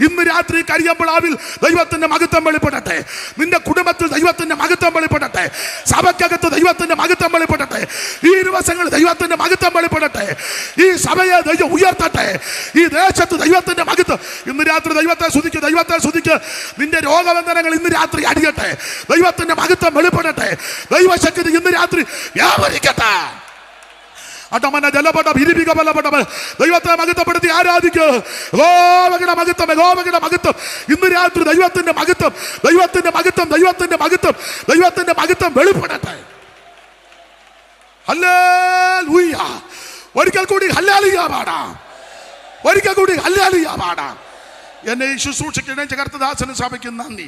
ഇന്ന് രാത്രി കരിയമ്പ്ലാവിൽ ദൈവത്തിന്റെ മഹത്വം വെളിപ്പെടട്ടെ. നിന്റെ കുടുംബത്തിൽ ദൈവത്തിന്റെ മഹത്വം വെളിപ്പെടട്ടെ. സഭയ്ക്കകത്ത് ദൈവത്തിന്റെ മഹത്വം വെളിപ്പെടട്ടെ. ഈ ദിവസങ്ങൾ ദൈവത്തിന്റെ മഹത്വം വെളിപ്പെടട്ടെ. ഈ സഭയെ ദൈവം ഉയർത്തട്ടെ. ഈ ദേശത്ത് ദൈവത്തിന്റെ മഹത്വം. ഇന്ന് രാത്രി ദൈവത്തെ സ്തുതിക്ക്, ദൈവത്തെ സ്തുതിക്ക്. നിന്റെ രോഗബന്ധനങ്ങൾ ഇന്ന് രാത്രി അടിയട്ടെ. ദൈവത്തിന്റെ മഹത്വം വെളിപ്പെടട്ടെ. ദൈവശക്തി ഇന്ന് രാത്രി വ്യാപരിക്കട്ടെ. ദൈവത്തെ മഹത്വപ്പെടുത്തി ആരാധിക്കുക. മഹത്വം ഇന്ന് രാത്രി ദൈവത്തിന്റെ മഹത്വം, ദൈവത്തിന്റെ മഹത്വം, ദൈവത്തിന്റെ മഹത്വം, ദൈവത്തിന്റെ മഹത്വം വെളിപ്പെടട്ടെ. ഹല്ലേലൂയ. ഒരിക്കൽ കൂടി ഹല്ലേലൂയ പാടാം. ഒരിക്കൽ കൂടി ഹല്ലേലൂയ പാടാം. എന്നെ ഈ ശുശ്രൂഷയ്ക്കിടെ കർത്തദാസന് സഭയ്ക്ക് നന്ദി.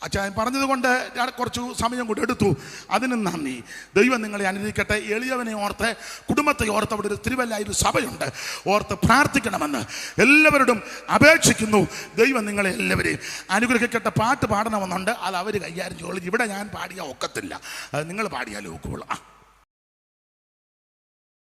അച്ഛൻ പറഞ്ഞത് കൊണ്ട് ഞാൻ കുറച്ചു സമയം കൂടി എടുത്തു. അതിന് നന്ദി. ദൈവം നിങ്ങളെ അനുഗ്രഹിക്കട്ടെ. എളിയവനെ ഓർത്ത്, കുടുംബത്തെ ഓർത്ത്, അവിടെ ഒരു തിരുവല്ലായൊരു സഭയുണ്ട്, ഓർത്ത് പ്രാർത്ഥിക്കണമെന്ന് എല്ലാവരോടും അപേക്ഷിക്കുന്നു. ദൈവം നിങ്ങളെ എല്ലാവരെയും അനുഗ്രഹിക്കട്ടെ. പാട്ട് പാടണമെന്നുണ്ട്, അത് അവർ കൈകാര്യം ചെയ്തോളൂ. ഇവിടെ ഞാൻ പാടിയാൽ ഒക്കത്തില്ല, അത് നിങ്ങൾ പാടിയാലേ ഒക്കുള്ളൂ.